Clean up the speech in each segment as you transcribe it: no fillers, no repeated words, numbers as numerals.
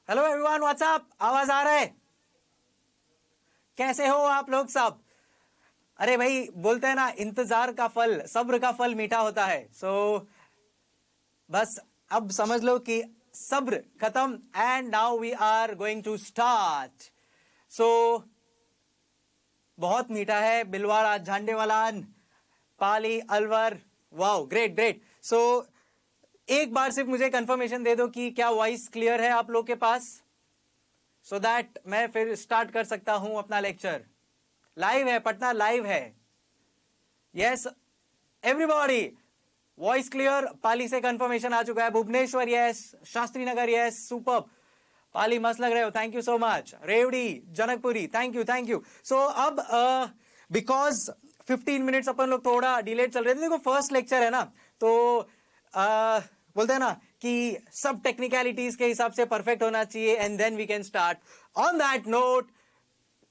Hello everyone, WhatsApp, आवाज आ रहा है? कैसे हो आप लोग सब? अरे भाई, बोलते हैं ना, इंतजार का फल, सब्र का फल मीठा होता है। बस अब समझ लो कि सब्र खत्म and now we are going to start. So बहुत मीठा है। बिलवाड़ा, Jhandewalan, Pali, Alwar. Wow, great great. एक बार सिर्फ मुझे कंफर्मेशन दे दो कि क्या वॉइस क्लियर है आप लोग के पास, सो दैट मैं फिर स्टार्ट कर सकता हूं अपना लेक्चर। लाइव है, पटना लाइव है। Yes everybody, voice clear. Pali से कंफर्मेशन आ चुका है। Bhubaneswar yes, Shastri Nagar yes, super. Pali मस्त लग रहे हो, thank you so much. Rewari, Janakpuri, thank you thank you. So अब बिकॉज 15 मिनट्स अपन लोग थोड़ा डिलेड चल रहे थे। देखो फर्स्ट लेक्चर है ना, तो बोलते हैं ना कि सब टेक्निकलिटीज के हिसाब से परफेक्ट होना चाहिए and then we can start. On that note,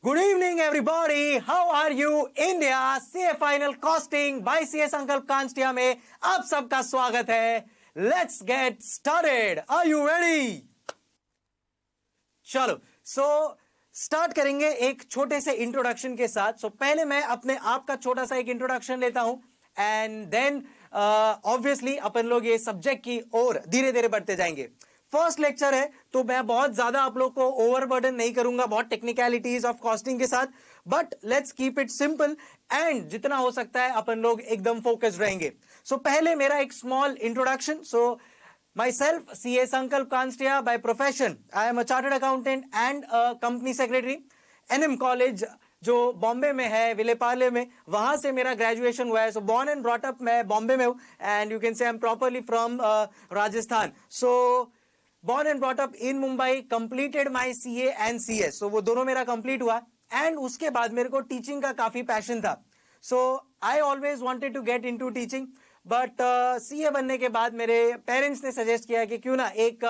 good evening everybody, how are you? India CA final costing by CA Sankalp कांस्टिया में आप सबका स्वागत है। Let's get started. Are you ready? चलो, स्टार्ट करेंगे एक छोटे से इंट्रोडक्शन के साथ। पहले मैं अपने आप का छोटा सा एक इंट्रोडक्शन लेता हूं एंड देन ऑब्वियसली अपन लोग ये सब्जेक्ट की ओर धीरे धीरे बढ़ते जाएंगे। फर्स्ट लेक्चर है तो मैं बहुत ज्यादा आप लोग को ओवरबर्डन नहीं करूंगा बहुत टेक्निकलिटीज ऑफ कॉस्टिंग के साथ, but let's keep it simple and जितना हो सकता है अपन लोग एकदम फोकस्ड रहेंगे। पहले मेरा एक small introduction. Myself, CA Sankalp Kanstia by profession. I am a chartered accountant and a company secretary. NM college जो बॉम्बे में है, विलेपार्ले में, वहां से मेरा ग्रेजुएशन हुआ है। बॉर्न एंड ब्रॉट अप मैं बॉम्बे में हूँ and you can say I am properly from Rajasthan. Born and brought up in Mumbai, completed my CA and CS. वो दोनों मेरा कंप्लीट हुआ एंड उसके बाद मेरे को टीचिंग का काफी पैशन था। I always wanted to get into teaching, but CA बनने के बाद मेरे पेरेंट्स ने सजेस्ट किया कि क्यों ना एक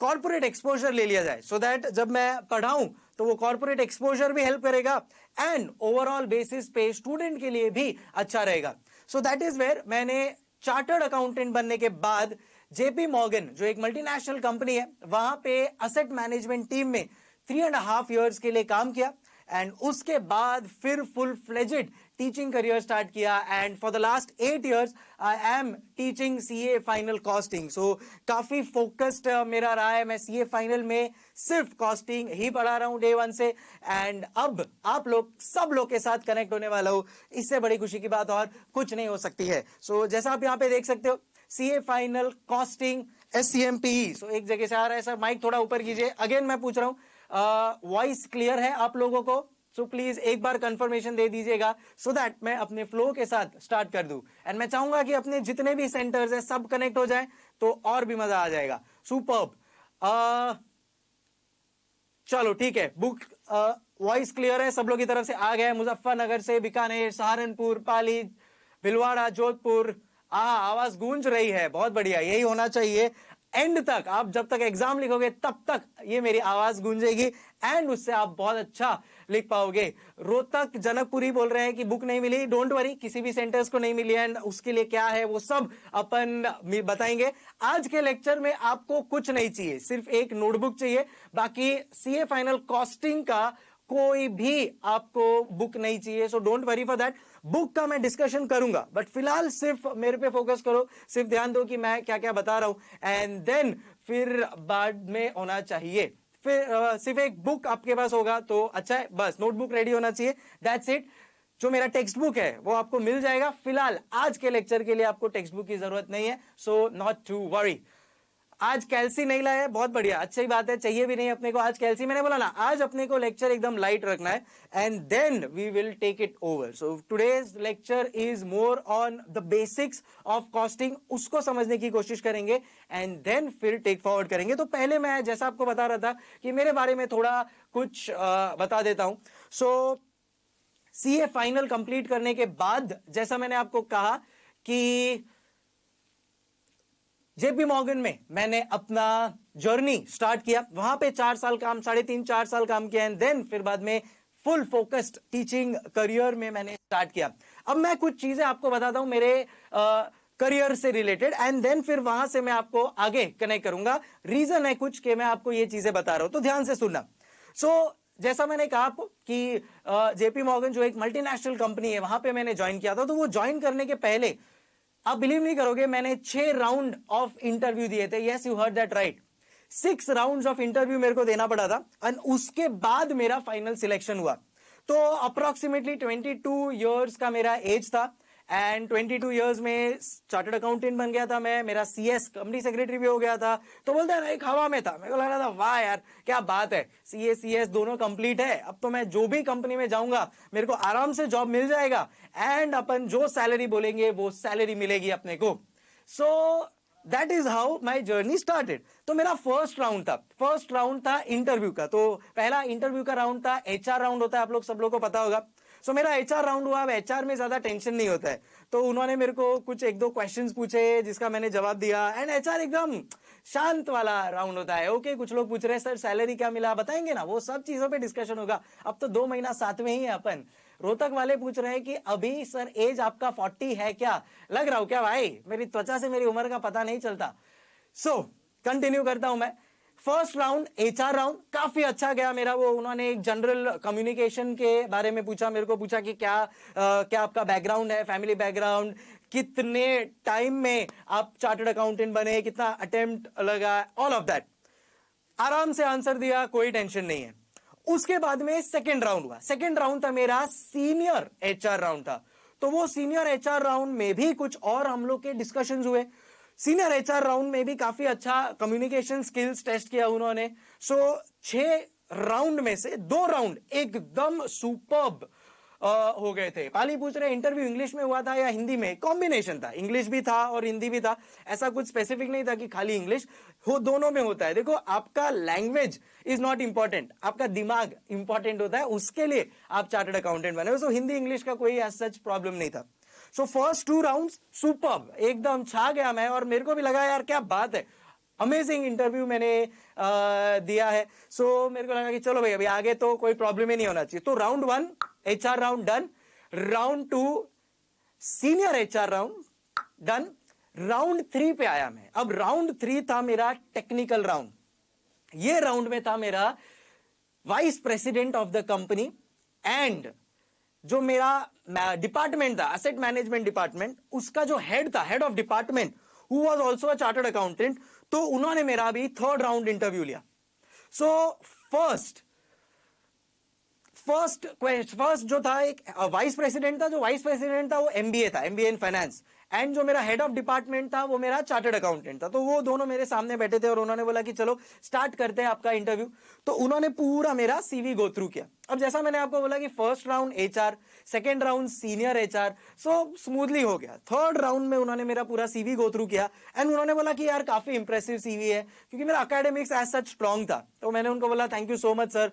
कॉर्पोरेट एक्सपोजर ले लिया जाए, सो दैट जब मैं पढ़ाऊं तो वो कॉर्पोरेट एक्सपोजर भी हेल्प करेगा एंड ओवरऑल बेसिस पे स्टूडेंट के लिए भी अच्छा रहेगा। दैट इज वेयर मैंने चार्टर्ड अकाउंटेंट बनने के बाद जेपी मॉर्गन, जो एक मल्टीनेशनल कंपनी है, वहां पे असेट मैनेजमेंट टीम में 3.5 years के लिए काम किया एंड उसके बाद फिर full fledged teaching career start किया and for the last 8 years I am teaching CA final costing. काफी फोकस्ड मेरा रहा है। मैं सीए फाइनल में सिर्फ कॉस्टिंग ही पढ़ा रहा हूं डे 1 से एंड अब आप लोग सब लोग के साथ कनेक्ट होने वाला हूं। इससे बड़ी खुशी की बात और कुछ नहीं हो सकती है। जैसा आप यहां पे देख सकते हो, सीए फाइनल कॉस्टिंग एससीएमपीई। एक जगह से आ रहा है सर, माइक थोड़ा ऊपर कीजिए। अगेन मैं पूछ रहा हूं, वॉइस क्लियर है आप लोगों को? प्लीज एक बार कंफर्मेशन दे दीजिएगा सो दैट मैं अपने फ्लो के साथ स्टार्ट कर दूं एंड मैं चाहूंगा कि अपने जितने भी सेंटर्स हैं सब कनेक्ट हो जाए तो और भी मजा आ जाएगा। सुपर्ब। चलो ठीक है, बुक वॉइस क्लियर है सब लोग की तरफ से आ गया है। मुजफ्फरनगर से, बीकानेर, सहारनपुर, पाली, भिलवाड़ा, जोधपुर, आवाज गूंज रही है। बहुत बढ़िया, यही होना चाहिए। एंड तक आप जब तक एग्जाम लिखोगे तब तक ये मेरी आवाज गूंजेगी एंड उससे आप बहुत अच्छा लिख पाओगे। रोहतक, जनकपुरी बोल रहे हैं कि बुक नहीं मिली। डोंट वरी, किसी भी सेंटर्स को नहीं मिली एंड उसके लिए क्या है वो सब अपन बताएंगे। आज के लेक्चर में आपको कुछ नहीं चाहिए, सिर्फ एक नोटबुक चाहिए। बाकी सीए फाइनल कॉस्टिंग का कोई भी आपको बुक नहीं चाहिए, so don't worry for that. Book का मैं डिस्कशन करूंगा बट फिलहाल सिर्फ मेरे पे फोकस करो, सिर्फ ध्यान दो कि मैं क्या क्या बता रहा हूं एंड देन फिर बाद में होना चाहिए। फिर सिर्फ एक बुक आपके पास होगा तो अच्छा है, बस नोटबुक रेडी होना चाहिए, दैट्स इट। जो मेरा टेक्स्ट बुक है वो आपको मिल जाएगा। फिलहाल आज के लेक्चर के लिए आपको टेक्स्ट बुक की जरूरत नहीं है, सो नॉट टू वरी। आज कैल्सी नहीं लाया है, बहुत बढ़िया, अच्छी बात है, चाहिए भी नहीं अपने को आज कैल्सी। मैंने बोला ना, आज अपने को लेक्चर एकदम लाइट रखना है and then we will take it over. Today's lecture is more on the basics of costing, उसको समझने की कोशिश करेंगे एंड देन फिर टेक फॉरवर्ड करेंगे। तो पहले मैं जैसा आपको बता रहा था कि मेरे बारे में थोड़ा कुछ बता देता हूं। सीए फाइनल कंप्लीट करने के बाद जैसा मैंने आपको कहा कि जेपी मॉर्गन में मैंने अपना जर्नी स्टार्ट किया। वहां पे 4 साल काम, 3.5-4 साल काम किया एंड देन फिर बाद में फुल फोकस्ड टीचिंग करियर में मैंने स्टार्ट किया। अब मैं कुछ चीजें आपको बताता हूं मेरे करियर से रिलेटेड, एंड देन फिर वहां से मैं आपको आगे कनेक्ट करूंगा। रीजन है कुछ कि मैं आपको ये चीजें बता रहा हूं, तो ध्यान से सुनना। जैसा मैंने कहा आपको कि जेपी मॉर्गन जो एक मल्टीनेशनल कंपनी है, वहां पे मैंने ज्वाइन किया था। तो वो ज्वाइन करने के पहले आप बिलीव नहीं करोगे, मैंने 6 राउंड ऑफ इंटरव्यू दिए थे। Yes, you heard that right, 6 rounds of interview मेरे को देना पड़ा था, और उसके बाद मेरा फाइनल सिलेक्शन हुआ। तो अप्रोक्सीमेटली 22 इयर्स का मेरा एज था, एंड 22 इयर्स में चार्टर्ड अकाउंटेंट बन गया था मैं, मेरा सीएस कंपनी सेक्रेटरी भी हो गया था। तो बोलते हैं ना, एक हवा में था। मेरे को लग रहा था वाह यार क्या बात है, सीएस दोनों कंप्लीट है, अब तो मैं जो भी कंपनी में जाऊंगा मेरे को आराम से जॉब मिल जाएगा, एंड अपन जो सैलरी बोलेंगे वो सैलरी मिलेगी अपने को। सो that is how my journey started. तो मेरा फर्स्ट राउंड था इंटरव्यू का। तो पहला इंटरव्यू का राउंड था, एचआर राउंड होता है, आप लोग सब लोग को पता होगा। सो मेरा एचआर राउंड हुआ। अब एचआर में ज्यादा टेंशन नहीं होता है, तो उन्होंने मेरे को कुछ 1-2 क्वेश्चंस पूछे जिसका मैंने जवाब दिया, एंड एचआर एकदम शांत वाला राउंड होता है। ओके, कुछ लोग पूछ रहे हैं सर सैलरी क्या मिला, बताएंगे ना, वो सब चीजों पे डिस्कशन होगा। अब तो 2 महीना साथ में ही है अपन। रोहतक वाले पूछ रहे हैं कि अभी सर एज आपका 40 है क्या, लग रहा हूं क्या भाई, मेरी त्वचा से मेरी उम्र का पता नहीं चलता। सो कंटिन्यू करता हूं मैं। फर्स्ट राउंड एचआर राउंड काफी अच्छा गया मेरा। वो उन्होंने एक जनरल कम्युनिकेशन के बारे में पूछा, मेरे को पूछा कि क्या आपका बैकग्राउंड है, फैमिली बैकग्राउंड, कितने टाइम में आप चार्टर्ड अकाउंटेंट बने, कितना अटेम्प्ट लगा, ऑल ऑफ दैट आराम से आंसर दिया, कोई टेंशन नहीं है। उसके बाद में सेकेंड राउंड हुआ। सेकेंड राउंड था मेरा सीनियर एचआर राउंड था। तो वो सीनियर एचआर राउंड में भी कुछ और हम लोग के डिस्कशंस हुए। सीनियर एचआर राउंड में भी काफी अच्छा कम्युनिकेशन स्किल्स टेस्ट किया उन्होंने। सो 6 राउंड में से 2 राउंड एकदम सुपर्ब हो गए थे। पाली पूछ रहे इंटरव्यू इंग्लिश में हुआ था या हिंदी में, कॉम्बिनेशन था, इंग्लिश भी था और हिंदी भी था। ऐसा कुछ स्पेसिफिक नहीं था कि खाली इंग्लिश हो, दोनों में होता है। देखो, आपका लैंग्वेज इज नॉट इंपॉर्टेंट, आपका दिमाग इंपॉर्टेंट होता है, उसके लिए आप चार्टर्ड अकाउंटेंट बने। सो हिंदी इंग्लिश का कोई सच प्रॉब्लम नहीं था। सो फर्स्ट 2 राउंड्स सुपर्ब, एकदम छा गया मैं, और मेरे को भी लगा यार क्या बात है, अमेजिंग इंटरव्यू मैंने दिया है। सो मेरे को लगा कि चलो भाई अभी आगे तो कोई प्रॉब्लम ही नहीं होना चाहिए। तो round 1 HR round done, round 2 senior HR round done, round 3 पे आया मैं। अब राउंड 3 था मेरा टेक्निकल राउंड। ये राउंड में था मेरा vice president of the company, and जो मेरा डिपार्टमेंट था एसेट मैनेजमेंट डिपार्टमेंट, उसका जो हेड था, head of department, who was also a chartered accountant, तो उन्होंने मेरा भी थर्ड राउंड इंटरव्यू लिया। सो फर्स्ट जो था एक वाइस प्रेसिडेंट था, जो वाइस प्रेसिडेंट था वो एमबीए था, एमबीए इन फाइनेंस, एंड जो मेरा हेड ऑफ डिपार्टमेंट था वो मेरा चार्टर्ड अकाउंटेंट था। तो वो दोनों मेरे सामने बैठे थे और उन्होंने बोला कि चलो स्टार्ट करते हैं आपका इंटरव्यू। तो उन्होंने पूरा मेरा सीवी गो थ्रू किया। अब जैसा मैंने आपको बोला कि first round HR, second round senior HR, so smoothly हो गया। थर्ड राउंड में उन्होंने मेरा पूरा सीवी गो थ्रू किया, एंड उन्होंने बोला कि यार काफी इंप्रेसिव सीवी है, क्योंकि मेरा अकेडमिक्स एज सच स्ट्रॉन्ग था। तो मैंने उनको बोला thank you so much sir.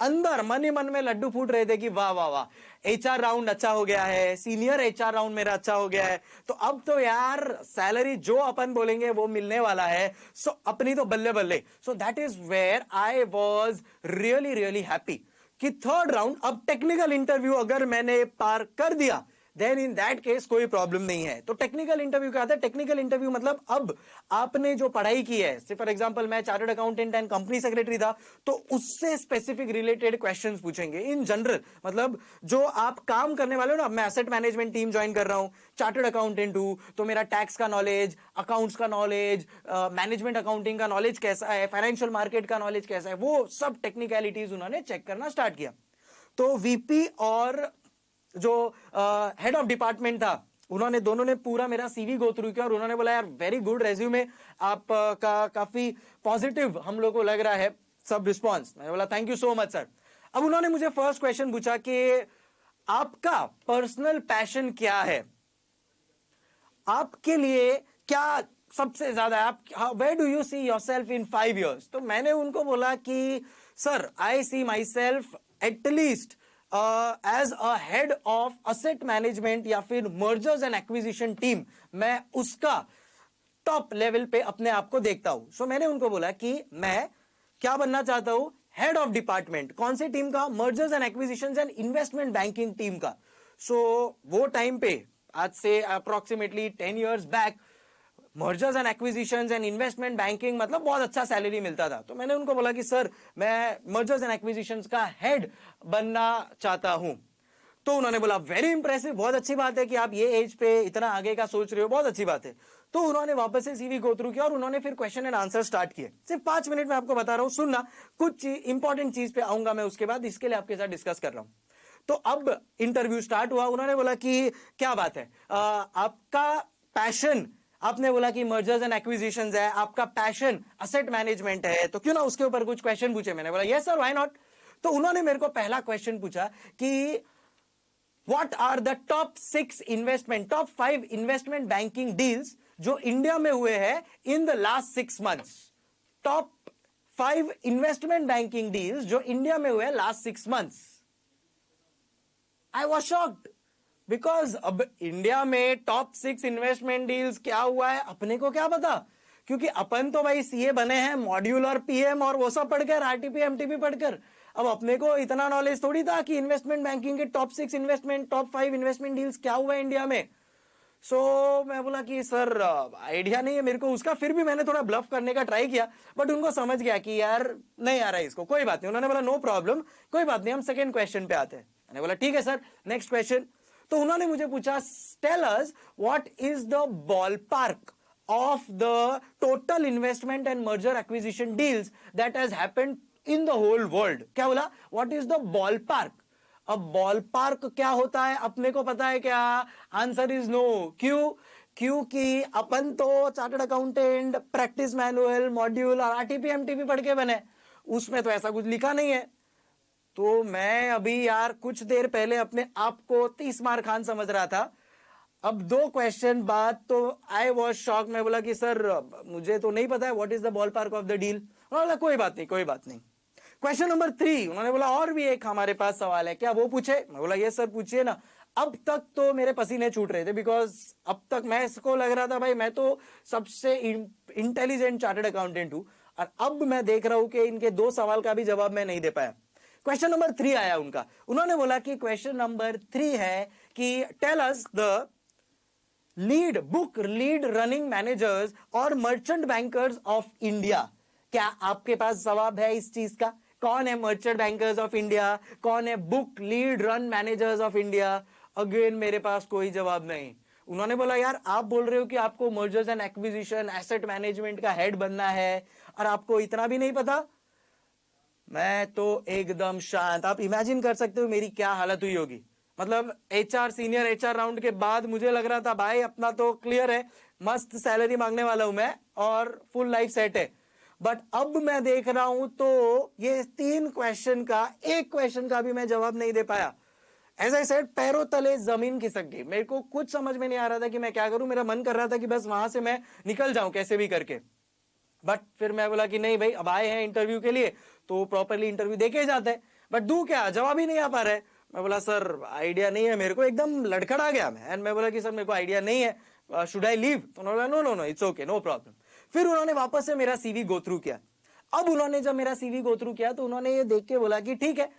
अंदर मन ही मन में लड्डू फूट रहे थे कि वाह वाह वाह, एचआर राउंड अच्छा हो गया है, सीनियर एचआर राउंड मेरा अच्छा हो गया है, तो अब तो यार सैलरी जो अपन बोलेंगे वो मिलने वाला है। सो अपनी तो बल्ले बल्ले। So that is where I was really really happy कि थर्ड राउंड, अब टेक्निकल इंटरव्यू अगर मैंने पार कर दिया, देन इन दैट केस कोई प्रॉब्लम नहीं है। तो टेक्निकल इंटरव्यू क्या था? टेक्निकल इंटरव्यू मतलब अब आपने जो पढ़ाई की है, फॉर एग्जांपल मैं chartered accountant and company secretary था, तो उससे स्पेसिफिक रिलेटेड क्वेश्चंस पूछेंगे इन जनरल। मतलब जो आप काम करने वाले हो ना, मैं एसेट मैनेजमेंट टीम ज्वाइन कर रहा हूं, चार्टर्ड अकाउंटेंट हूं, तो मेरा टैक्स का नॉलेज, अकाउंट्स का नॉलेज, मैनेजमेंट अकाउंटिंग का नॉलेज कैसा है, फाइनेंशियल मार्केट का नॉलेज कैसा है, वो सब टेक्निकलिटीज उन्होंने चेक करना स्टार्ट किया। तो वीपी और जो हेड ऑफ डिपार्टमेंट था, उन्होंने दोनों ने पूरा मेरा सीवी गो थ्रू किया और उन्होंने बोला यार वेरी गुड रेज्यूमे, आप का काफी पॉजिटिव हम लोग को लग रहा है सब रिस्पॉन्स। मैंने बोला thank you so much sir. अब उन्होंने मुझे फर्स्ट क्वेश्चन पूछा कि आपका पर्सनल पैशन क्या है, आपके लिए क्या सबसे ज्यादा, आप where do you see yourself in 5 years? तो मैंने उनको बोला कि sir I see myself at least as a head of asset management या फिर मर्जर्स एंड एक्विजिशन टीम, मैं उसका टॉप लेवल पे अपने आप को देखता हूं। सो मैंने उनको बोला कि मैं क्या बनना चाहता हूं, हेड ऑफ डिपार्टमेंट। कौन सी टीम का? Mergers and acquisition and investment banking team का। सो वो टाइम पे आज से approximately 10 years back mergers and acquisitions and investment banking मतलब बहुत अच्छा सैलरी मिलता था। तो मैंने उनको बोला कि सर मैं मर्जर्स एंड एक्विजिशंस का हेड बनना चाहता हूं। तो उन्होंने बोला वेरी इंप्रेसिव, बहुत अच्छी बात है कि आप ये एज पे इतना आगे का सोच रहे हो, बहुत अच्छी बात है। तो उन्होंने वापस से सीवी गो थ्रू किया और उन्होंने फिर क्वेश्चन एंड आंसर स्टार्ट किए। सिर्फ 5 मिनट में आपको बता रहा हूं, सुनना, कुछ इंपॉर्टेंट चीज पे आऊंगा मैं उसके बाद, इसके लिए आपके साथ डिस्कस कर रहा हूं। तो अब इंटरव्यू स्टार्ट हुआ। उन्होंने बोला कि क्या बात है, आपका पैशन, आपने बोला कि मर्जर्स एंड एक्विजिशंस है, आपका पैशन असेट मैनेजमेंट है, तो क्यों ना उसके ऊपर कुछ क्वेश्चन पूछे। मैंने बोला यस सर, व्हाई नॉट। तो उन्होंने मेरे को पहला क्वेश्चन पूछा कि what are the top 6 investment, top 5 investment banking deals जो इंडिया में हुए हैं इन द लास्ट 6 months। Top 5 investment banking deals जो इंडिया में हुए हैं लास्ट 6 months। I was shocked because अब इंडिया में टॉप 6 इन्वेस्टमेंट डील्स क्या हुआ है अपने को क्या पता, क्योंकि अपन तो भाई सीए बने हैं, मॉड्यूल और पीएम और वो सब पढ़कर, आरटीपी एमटीपी पढ़कर। अब अपने को इतना नॉलेज थोड़ी था कि इन्वेस्टमेंट बैंकिंग के top 6 investment, top 5 investment deals क्या हुआ है इंडिया में। मैं बोला कि सर आइडिया नहीं है मेरे को उसका। फिर भी मैंने थोड़ा ब्लफ करने का ट्राई किया, बट उनको समझ गया कि यार नहीं आ रहा है इसको, कोई बात नहीं। उन्होंने बोला नो प्रॉब्लम, कोई बात नहीं, हम सेकेंड क्वेश्चन पे आते हैं। मैंने बोला ठीक है सर, नेक्स्ट क्वेश्चन। तो उन्होंने मुझे पूछा tell us what is the ball park of the total investment and merger acquisition deals that has happened in the whole world। क्या बोला, what is the ballpark। अब ballpark क्या होता है अपने को पता है क्या? Answer is no. क्यों? क्योंकि अपन तो chartered accountant, practice manual, module और आरटीपी एमटीपी पढ़ के बने, उसमें तो ऐसा कुछ लिखा नहीं है। तो मैं अभी यार कुछ देर पहले अपने आप को 30 मार खान समझ रहा था। अब 2 क्वेश्चन बाद तो आई वॉज शॉक। मैं बोला कि सर मुझे तो नहीं पता है what is the ball park of the deal. उन्होंने बोला कोई बात नहीं, कोई बात नहीं। क्वेश्चन नंबर 3, उन्होंने बोला और भी एक हमारे पास सवाल है, क्या वो पूछे? मैं बोला ये सर पूछिए ना। अब तक तो मेरे पसीने छूट रहे थे बिकॉज अब तक मैं इसको लग रहा था भाई मैं तो सबसे इंटेलिजेंट चार्टर्ड अकाउंटेंट हूं, और अब मैं देख रहा हूं कि इनके 2 सवाल का भी जवाब मैं नहीं दे पाया। क्वेश्चन नंबर 3 आया उनका। उन्होंने बोला कि क्वेश्चन नंबर 3 है कि tell us the book lead running managers और मर्चेंट बैंकर्स ऑफ इंडिया। क्या आपके पास जवाब है इस चीज का? कौन है मर्चेंट बैंकर्स ऑफ इंडिया, कौन है book lead run managers of India? Again मेरे पास कोई जवाब नहीं। उन्होंने बोला यार आप बोल रहे हो कि आपको mergers and acquisition, asset management का हेड बनना है और आपको इतना भी नहीं पता। मैं तो एकदम शांत। आप इमेजिन कर सकते हो मेरी क्या हालत हुई होगी। मतलब एचआर, सीनियर एचआर राउंड के बाद मुझे लग रहा था भाई अपना तो क्लियर है, मस्त सैलरी मांगने वाला हूं मैं और फुल लाइफ सेट है। बट अब मैं देख रहा हूं तो ये 3 क्वेश्चन का, 1 क्वेश्चन का भी मैं जवाब नहीं दे पाया। एज आई सेड, पैरों तले जमीन खिसक गई। मेरे को कुछ समझ में नहीं आ रहा था कि मैं क्या करूं। मेरा मन कर रहा था कि बस वहां से मैं निकल जाऊं कैसे भी करके। बट फिर मैं बोला कि नहीं भाई, अब आए हैं इंटरव्यू के लिए तो प्रॉपरली इंटरव्यू देके जाते हैं। बट दू क्या, जवाब ही नहीं आ पा रहा है। मैं बोला सर आइडिया नहीं है मेरे को, एकदम लड़खड़ा गया मैं। एंड मैं बोला कि सर मेरे को आइडिया नहीं है, शुड आई लीव? तो उन्होंने बोला no no no, it's okay, no problem. फिर उन्होंने वापस से मेरा सीवी गो थ्रू किया। अब उन्होंने जब मेरा सीवी गो थ्रू किया तो उन्होंने ये देख के बोला कि ठीक है,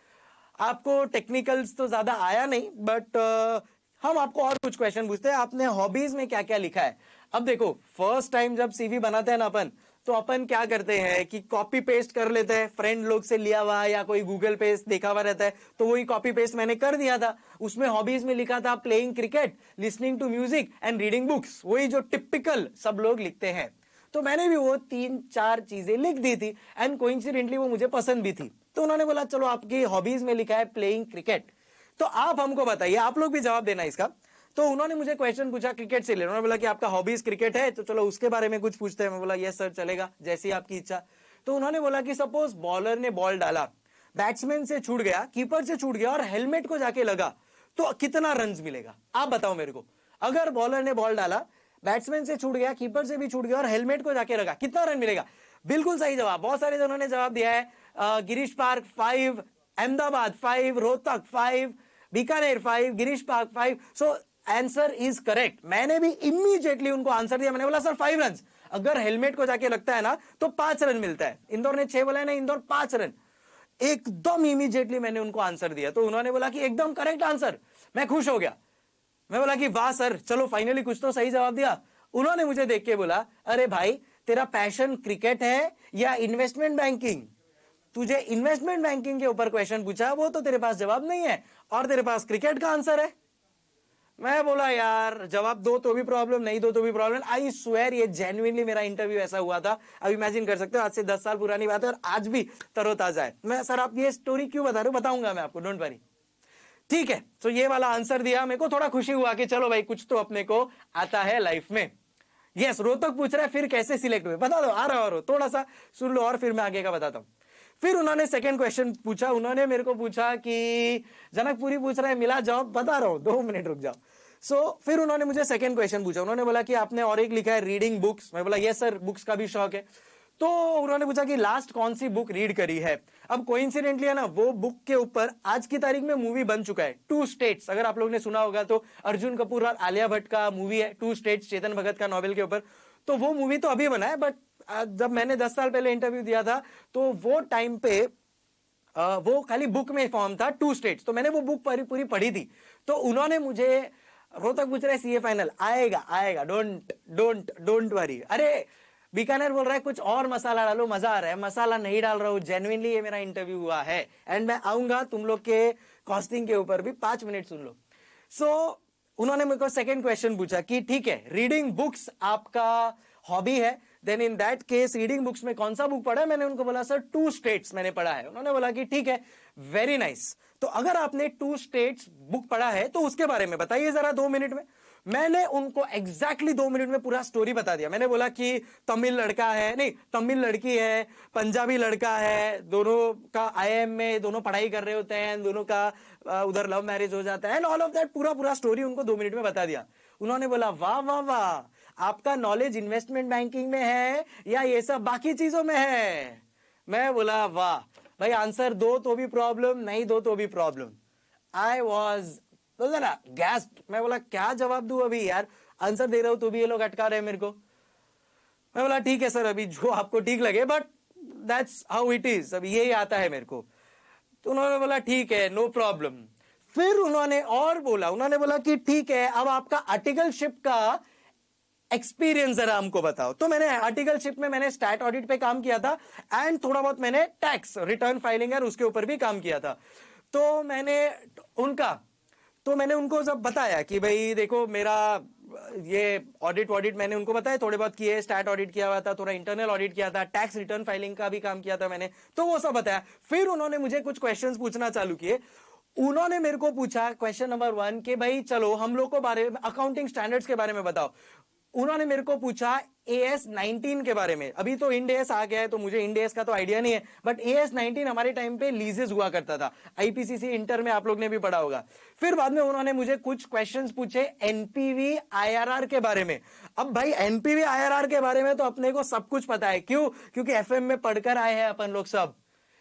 आपको टेक्निकल्स तो ज्यादा आया नहीं, बट हम आपको और कुछ क्वेश्चन पूछते हैं, आपने हॉबीज में क्या क्या लिखा है। अब देखो, फर्स्ट टाइम जब सीवी बनाते हैं ना अपन, तो अपन क्या करते हैं कि कॉपी पेस्ट कर लेते हैं, फ्रेंड लोग से लिया हुआ या कोई गूगल पे देखा हुआ रहता है, तो वही कॉपी पेस्ट मैंने कर दिया था। उसमें हॉबीज में लिखा था playing cricket, listening to music and reading books, वही जो टिपिकल सब लोग लिखते हैं। तो मैंने भी वो 3-4 चीजें लिख दी थी एंड कोइंसिडेंटली वो मुझे पसंद भी थी। तो उन्होंने बोला चलो आपकी हॉबीज में लिखा है प्लेइंग क्रिकेट, तो आप हमको बताइए, आप लोग भी जवाब देना इसका। तो उन्होंने मुझे क्वेश्चन पूछा क्रिकेट से ले, उन्होंने बोला कि आपका हॉबीज क्रिकेट है तो चलो उसके बारे में कुछ पूछते हैं। मैं बोला यस सर चलेगा, जैसी आपकी इच्छा। तो उन्होंने बोला कि सपोज बॉलर ने बॉल डाला, बैट्समैन से छूट गया, कीपर से छूट गया और हेलमेट को जाके लगा, तो कितना रन मिलेगा? आप बताओ मेरे को। अगर बॉलर ने बॉल डाला, बैट्समैन से छूट गया, कीपर से भी छूट गया और हेलमेट को जाके लगा, कितना रन मिलेगा? बिल्कुल सही जवाब, बहुत सारे जनों ने जवाब दिया है। Girish park 5, Ahmedabad 5, Rohtak 5, Bikaner 5, Girish park 5। So answer is correct. मैंने भी इमीडिएटली उनको आंसर दिया। मैंने बोला सर 5 रन, अगर हेलमेट को जाके लगता है ना तो 5 रन मिलता है। इंदौर ने 6 बोला है ना, इंदौर 5 रन। एकदम इमीडिएटली मैंने उनको आंसर दिया। तो उन्होंने बोला कि एकदम करेक्ट आंसर। मैं खुश हो गया। मैं बोला कि वाह सर, चलो फाइनली कुछ तो सही जवाब दिया। उन्होंने मुझे देख के बोला, अरे भाई तेरा पैशन क्रिकेट है या इन्वेस्टमेंट बैंकिंग? तुझे इन्वेस्टमेंट बैंकिंग के ऊपर क्वेश्चन पूछा, वो तो तेरे पास जवाब नहीं है, और तेरे पास क्रिकेट का आंसर है। मैं बोला यार जवाब दो तो भी प्रॉब्लम, नहीं दो तो भी प्रॉब्लम। आई स्वेयर ये जेन्युइनली मेरा इंटरव्यू ऐसा हुआ था। अब इमेजिन कर सकते हो, आज से 10 साल पुरानी बात है और आज भी तरोताजा है। मैं सर आप ये स्टोरी क्यों बता रहे हो, बताऊंगा मैं आपको, डोंट वरी। ठीक है, तो ये वाला आंसर दिया, मेरे को थोड़ा खुशी हुआ कि चलो भाई कुछ तो अपने को आता है लाइफ में। यस, रोहतक पूछ रहा है फिर कैसे सिलेक्ट हुए, बता दो, आ रहा हो थोड़ा सा सुन लो और फिर मैं आगे का बताता हूं। फिर उन्होंने सेकंड क्वेश्चन पूछा, उन्होंने मेरे को पूछा कि जनकपुरी पूछ रहा है मिला जॉब, बता रहा हूं 2 मिनट रुक जाओ। फिर उन्होंने मुझे सेकंड क्वेश्चन पूछा, उन्होंने बोला कि आपने और एक लिखा है रीडिंग बुक्स। मैं बोला यस सर, बुक्स का भी शौक है। तो उन्होंने पूछा कि लास्ट कौन सी बुक रीड करी है। अब कोइंसिडेंटली है ना, वो बुक के ऊपर आज की तारीख में मूवी बन चुका है, 2 स्टेट्स। अगर आप लोग ने सुना होगा तो अर्जुन कपूर और आलिया भट्ट का मूवी है 2 स्टेट्स, चेतन भगत का नॉवेल के ऊपर। तो वो मूवी तो अभी बना है, बट जब मैंने 10 साल पहले इंटरव्यू दिया था तो वो टाइम पे वो खाली बुक में फॉर्म था 2 स्टेट्स। तो मैंने वो बुक पूरी पढ़ी थी। तो उन्होंने मुझे, रोहतक पूछ रहा है सीए फाइनल आएगा आएगा, डोंट डोंट डोंट वरी। अरे बीकानेर बोल रहा है कुछ और मसाला डालो, मजा आ रहा है। मसाला नहीं डाल रहा हूं, जेन्युइनली ये मेरा इंटरव्यू हुआ है एंड मैं आऊंगा तुम लोग के कॉस्टिंग के ऊपर भी। 5 मिनट सुन लो। उन्होंने मेरे को सेकंड क्वेश्चन पूछा कि ठीक है रीडिंग बुक्स आपका हॉबी है, then in that case reading books में कौन सा बुक पढ़ा है। मैंने उनको बोला सर 2 स्टेट्स मैंने पढ़ा है। उन्होंने बोला कि ठीक है, वेरी नाइस। तो अगर आपने 2 स्टेट्स बुक पढ़ा है तो उसके बारे में बताइए जरा 2 मिनट में। मैंने उनको एग्जैक्टली 2 मिनट में पूरा स्टोरी बता दिया। मैंने बोला कि तमिल लड़का है, नहीं तमिल लड़की है, पंजाबी लड़का है, दोनों का आईएम में दोनों पढ़ाई कर रहे होते हैं, दोनों का उधर लव मैरिज हो जाता है एंड ऑल ऑफ दैट, पूरा स्टोरी उनको 2 मिनट में बता दिया। उन्होंने बोला वाह वाह वाह, आपका नॉलेज इन्वेस्टमेंट बैंकिंग में है या ये सब बाकी चीजों में है। मैं बोला वाह भाई, आंसर दो तो भी प्रॉब्लम, नहीं दो तो भी प्रॉब्लम। आई वॉज ना गैस। मैं बोला क्या जवाब दूं अभी यार, आंसर दे रहा हूं तो भी ये लोग अटका रहे हैं मेरे को। मैं बोला ठीक है सर, अभी जो आपको ठीक लगे, but that's how it is, अभी यही आता है मेरे को। तो उन्होंने बोला ठीक है नो प्रॉब्लम। फिर उन्होंने और बोला, उन्होंने बोला कि ठीक है अब आपका आर्टिकलशिप का एक्सपीरियंस जरा हमको बताओ। तो मैंने आर्टिकलशिप में मैंने स्टैट ऑडिट पे काम किया था एंड थोड़ा बहुत मैंने टैक्स रिटर्न फाइलिंग है उसके ऊपर भी काम किया था। तो मैंने उनको सब बताया कि भाई देखो मेरा ये ऑडिट मैंने उनको बताया, थोड़े बहुत किए, स्टैट ऑडिट किया हुआ था, थोड़ा इंटरनल ऑडिट किया था, टैक्स रिटर्न फाइलिंग का भी काम किया था मैंने, तो वो सब बताया। फिर उन्होंने मुझे कुछ क्वेश्चंस पूछना चालू किए। उन्होंने मेरे को पूछा क्वेश्चन नंबर 1 कि भाई चलो हम लोग को बारे में अकाउंटिंग स्टैंडर्ड्स के बारे में बताओ। उन्होंने मेरे को पूछा AS 19 के बारे में। अभी तो इंड AS आ गया है तो मुझे इंड AS का तो आइडिया नहीं है, बट AS 19 हमारे टाइम पे लीजेस हुआ करता था। IPCC इंटर में आप लोग ने भी पढ़ा होगा। फिर बाद में उन्होंने मुझे कुछ क्वेश्चंस पूछे NPV IRR के बारे में। अब भाई NPV IRR के बारे में तो अपने को सब कुछ पता है, क्यों? क्योंकि FM में पढ़कर आए हैं अपन लोग सब,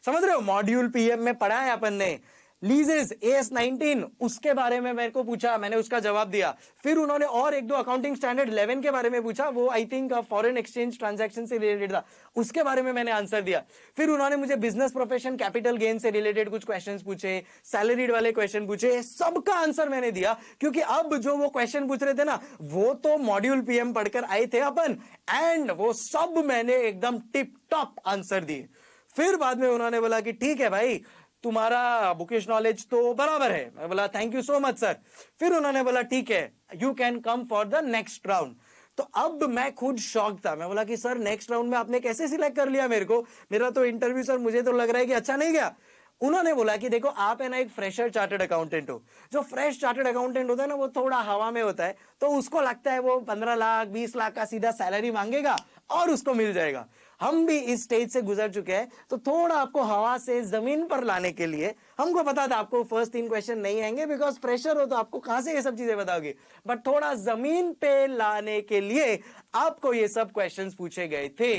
समझ रहे हो, मॉड्यूल PM में पढ़ा है अपन ने। लीजेस AS 19 उसके बारे में मेरे को पूछा, मैंने उसका जवाब दिया। फिर उन्होंने और एक दो अकाउंटिंग स्टैंडर्ड 11 के बारे में पूछा, वो I think foreign exchange transaction से रिलेटेड था, उसके बारे में मैंने आंसर दिया। फिर उन्होंने मुझे बिजनेस प्रोफेशन कैपिटल गेन से रिलेटेड कुछ क्वेश्चंस पूछे, सैलरीड वाले क्वेश्चन पूछे, सबका आंसर मैंने दिया। क्योंकि अब जो वो क्वेश्चन पूछ रहे थे ना, वो तो मॉड्यूल PM पढ़कर आए थे अपन, एंड वो सब मैंने एकदम टिप टॉप आंसर दिए। फिर बाद में उन्होंने बोला कि ठीक है भाई तुम्हारा बुकिश नॉलेज तो बराबर है। मैं बोला thank you so much sir. फिर उन्होंने बोला ठीक है you can come for the next round. तो अब मैं खुद शॉक था। मैं बोला कि सर नेक्स्ट राउंड में आपने कैसे सिलेक्ट कर लिया मेरे को, मेरा तो इंटरव्यू सर मुझे तो लग रहा है कि अच्छा नहीं गया। उन्होंने बोला कि देखो आप है ना एक फ्रेशर चार्टर्ड अकाउंटेंट हो, जो फ्रेश चार्टर्ड अकाउंटेंट होता है ना वो थोड़ा हवा में होता है, तो उसको लगता है वो 15 लाख 20 लाख का सीधा सैलरी मांगेगा और उसको मिल जाएगा। हम भी इस स्टेज से गुजर चुके हैं, तो थोड़ा आपको हवा से जमीन पर लाने के लिए, हमको पता था आपको फर्स्ट 3 क्वेश्चन नहीं आएंगे बिकॉज फ्रेशर हो तो आपको कहां से ये सब चीजें बताओगे, बट थोड़ा जमीन पे लाने के लिए आपको ये सब क्वेश्चंस पूछे गए थे।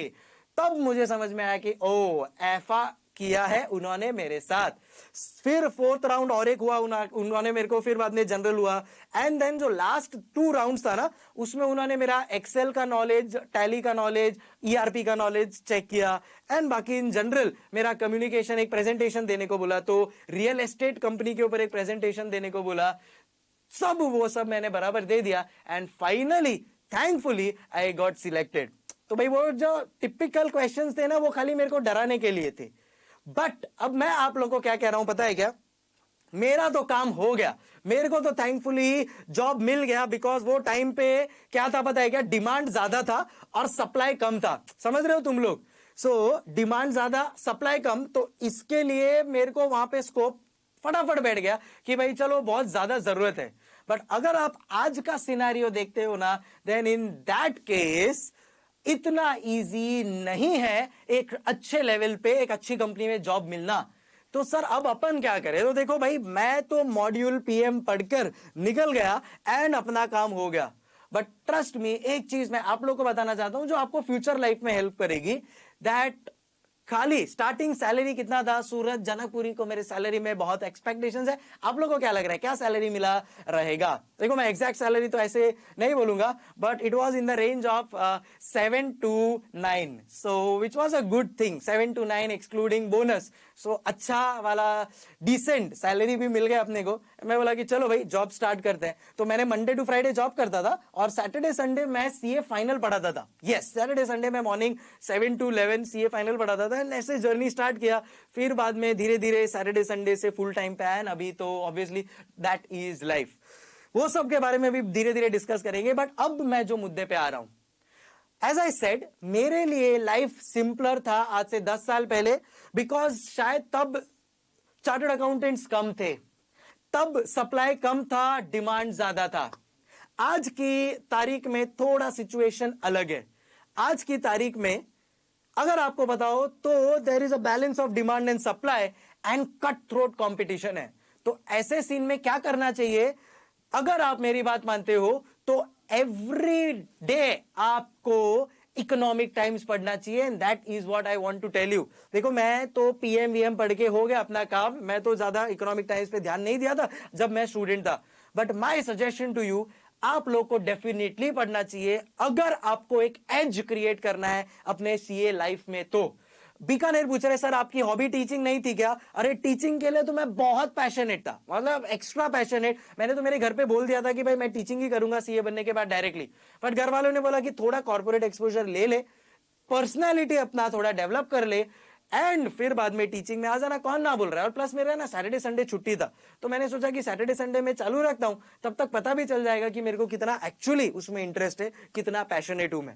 तब मुझे समझ में आया कि ओ ऐसा किया है उन्होंने मेरे साथ। फिर 4th राउंड और एक हुआ, उन्होंने मेरे को, फिर बाद में जनरल हुआ, एंड देन जो लास्ट 2 राउंड्स था ना उसमें उन्होंने मेरा एक्सेल का नॉलेज, टैली का नॉलेज, ERP का नॉलेज चेक किया, एंड बाकी इन जनरल मेरा कम्युनिकेशन, एक प्रेजेंटेशन देने को बोला, तो रियल एस्टेट कंपनी के ऊपर एक प्रेजेंटेशन देने को बोला। सब वो सब मैंने बराबर दे दिया and finally thankfully I got selected. तो भाई वो जो टिपिकल क्वेश्चंस थे ना वो खाली मेरे को डराने के लिए थे। बट अब मैं आप लोगों को क्या कह रहा हूं पता है क्या, मेरा तो काम हो गया, मेरे को तो थैंकफुली जॉब मिल गया। बिकॉज वो टाइम पे क्या था पता है क्या, डिमांड ज्यादा था और सप्लाई कम था। समझ रहे हो तुम लोग? सो डिमांड ज्यादा सप्लाई कम, तो इसके लिए मेरे को वहां पे स्कोप फटाफट बैठ गया कि भाई चलो बहुत ज्यादा जरूरत है। बट अगर आप आज का सिनेरियो देखते हो ना, देन इन दैट केस इतना इजी नहीं है एक अच्छे लेवल पे एक अच्छी कंपनी में जॉब मिलना। तो सर अब अपन क्या करें? तो देखो भाई, मैं तो मॉड्यूल पीएम पढ़कर निकल गया एंड अपना काम हो गया। बट ट्रस्ट मी, एक चीज मैं आप लोगों को बताना चाहता हूं जो आपको फ्यूचर लाइफ में हेल्प करेगी, दैट खाली स्टार्टिंग सैलरी कितना था, सूरज जनकपुरी को मेरे सैलरी में बहुत एक्सपेक्टेशंस है। आप लोगों को क्या लग रहा है क्या सैलरी मिला रहेगा? देखो मैं एग्जैक्ट सैलरी तो ऐसे नहीं बोलूंगा, but it was in the range of 7 to 9, so which was a good thing. 7 to 9 excluding bonus, so अच्छा वाला डिसेंट सैलरी भी मिल गया अपने को। मैं बोला कि चलो भाई जॉब स्टार्ट करते हैं। तो मैंने मंडे टू फ्राइडे जॉब करता था और सैटरडे संडे मैं सीए फाइनल पढ़ाता था। यस, सैटरडे संडे मैं मॉर्निंग 7 to 11 सीए फाइनल पढ़ाता था एंड ऐसे जर्नी स्टार्ट किया। फिर बाद में धीरे धीरे सैटरडे संडे से फुल टाइम पे आया। अभी तो ऑब्वियसली दैट इज लाइफ, वो सब के बारे में भी धीरे धीरे डिस्कस करेंगे। बट अब मैं जो मुद्दे पे आ रहा हूं, एज आई सेड, मेरे लिए लाइफ सिंपलर था आज से 10 साल पहले। बिकॉज शायद तब चार्टर्ड अकाउंटेंट्स कम थे, तब सप्लाई कम था, डिमांड ज्यादा था। आज की तारीख में थोड़ा सिचुएशन अलग है। आज की तारीख में अगर आपको बताओ तो there is a balance of demand and supply and cut throat competition है। तो ऐसे सीन में क्या करना चाहिए? अगर आप मेरी बात मानते हो तो एवरी डे आपको इकोनॉमिक टाइम्स पढ़ना चाहिए and that is what I want to tell you. देखो मैं तो पीएम वीएम पढ़ के हो गया अपना काम, मैं तो ज्यादा इकोनॉमिक टाइम्स पे ध्यान नहीं दिया था जब मैं स्टूडेंट था। But my suggestion to you, आप लोग को डेफिनेटली पढ़ना चाहिए अगर आपको एक एज क्रिएट करना है अपने सीए लाइफ में। तो बीकानेर पूछ रहे सर आपकी हॉबी टीचिंग नहीं थी क्या? अरे टीचिंग के लिए तो मैं बहुत पैशनेट था, मतलब एक्स्ट्रा पैशनेट। मैंने तो मेरे घर पे बोल दिया था कि भाई मैं टीचिंग ही करूंगा सीए बनने के बाद डायरेक्टली। बट घर वालों ने बोला कि थोड़ा कॉर्पोरेट एक्सपोजर ले ले, पर्सनैलिटी अपना थोड़ा डेवलप कर ले एंड फिर बाद में टीचिंग में आ जाना। कौन ना बोल रहा है? और प्लस मेरा ना सैटरडे संडे छुट्टी था, तो मैंने सोचा कि सैटरडे संडे में चालू रखता हूं, तब तक पता भी चल जाएगा कि मेरे को कितना एक्चुअली उसमें इंटरेस्ट है, कितना पैशनेट हूं मैं।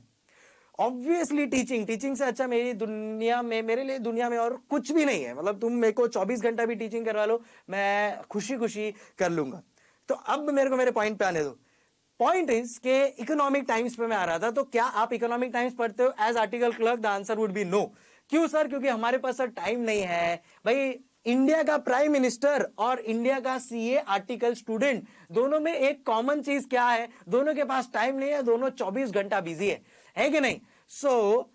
ऑब्वियसली टीचिंग से अच्छा मेरी दुनिया में, मेरे लिए दुनिया में और कुछ भी नहीं है। मतलब तुम मेरे को 24 घंटा भी टीचिंग करवा लो, मैं खुशी खुशी कर लूंगा। तो अब मेरे को मेरे पॉइंट पे आने दो। पॉइंट इज के इकोनॉमिक टाइम्स पे मैं आ रहा था। तो क्या आप इकोनॉमिक टाइम्स पढ़ते हो as article clerk? The answer would be no. क्यों सर? क्योंकि हमारे पास सर टाइम नहीं है भाई। इंडिया का प्राइम मिनिस्टर और इंडिया का सीए आर्टिकल स्टूडेंट, दोनों में एक कॉमन चीज क्या है? दोनों के पास टाइम नहीं है, दोनों 24 घंटा बिजी है कि नहीं? सो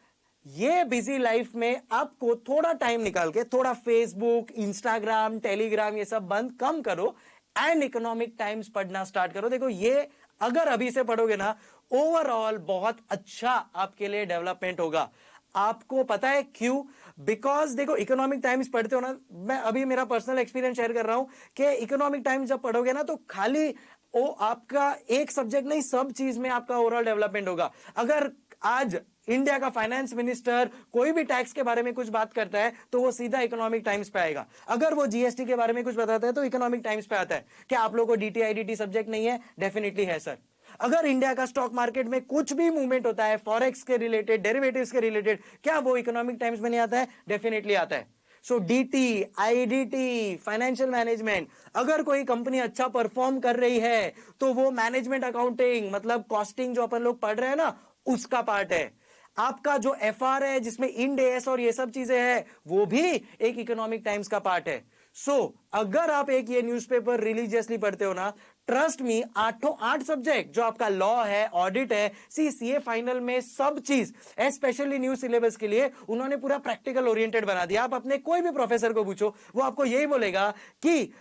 ये बिजी लाइफ में आपको थोड़ा टाइम निकाल के थोड़ा फेसबुक, इंस्टाग्राम, टेलीग्राम ये सब बंद कम करो एंड इकोनॉमिक टाइम्स पढ़ना स्टार्ट करो। देखो ये अगर अभी से पढ़ोगे ना, ओवरऑल बहुत अच्छा आपके लिए डेवलपमेंट होगा। आपको पता है क्यों? बिकॉज देखो इकोनॉमिक टाइम्स पढ़ते हो ना, मैं अभी मेरा पर्सनल एक्सपीरियंस शेयर कर रहा हूं कि इकोनॉमिक टाइम्स जब पढ़ोगे ना तो खाली वो आपका एक सब्जेक्ट नहीं, सब चीज में आपका ओवरऑल डेवलपमेंट होगा। अगर आज इंडिया का फाइनेंस मिनिस्टर कोई भी टैक्स के बारे में कुछ बात करता है तो वो सीधा इकोनॉमिक टाइम्स पे आएगा। अगर वो जीएसटी के बारे में कुछ बताता है तो इकोनॉमिक टाइम्स पे आता है। क्या आप लोगों को डीटीआईडीटी सब्जेक्ट नहीं है? डेफिनेटली है सर। अगर इंडिया का स्टॉक मार्केट में कुछ भी मूवमेंट होता है फॉरेक्स के रिलेटेड, डेरिवेटिव्स के रिलेटेड, क्या वो इकोनॉमिक टाइम्स में नहीं आता है? डेफिनेटली आता है। सो डीटी, आईडीटी, फाइनेंशियल मैनेजमेंट, अगर कोई कंपनी अच्छा परफॉर्म कर रही है तो वो मैनेजमेंट अकाउंटिंग मतलब कॉस्टिंग जो अपन लोग पढ़ रहे हैं ना, उसका पार्ट है। आपका जो एफआर है जिसमें इंड एस और ये सब चीजें हैं, वो भी एक इकोनॉमिक टाइम्स का पार्ट है। सो अगर आप एक ये न्यूज़पेपर रिलीजियसली पढ़ते हो ना, ट्रस्ट मी, 8 सब्जेक्ट जो आपका लॉ है, ऑडिट है, सीए फाइनल में सब चीज, स्पेशली न्यू सिलेबस के लिए उन्होंने पूरा प्रैक्टिकल ओरिएंटेड बना दिया। आप अपने कोई भी प्रोफेसर को पूछो, वो आपको यही बोलेगा कि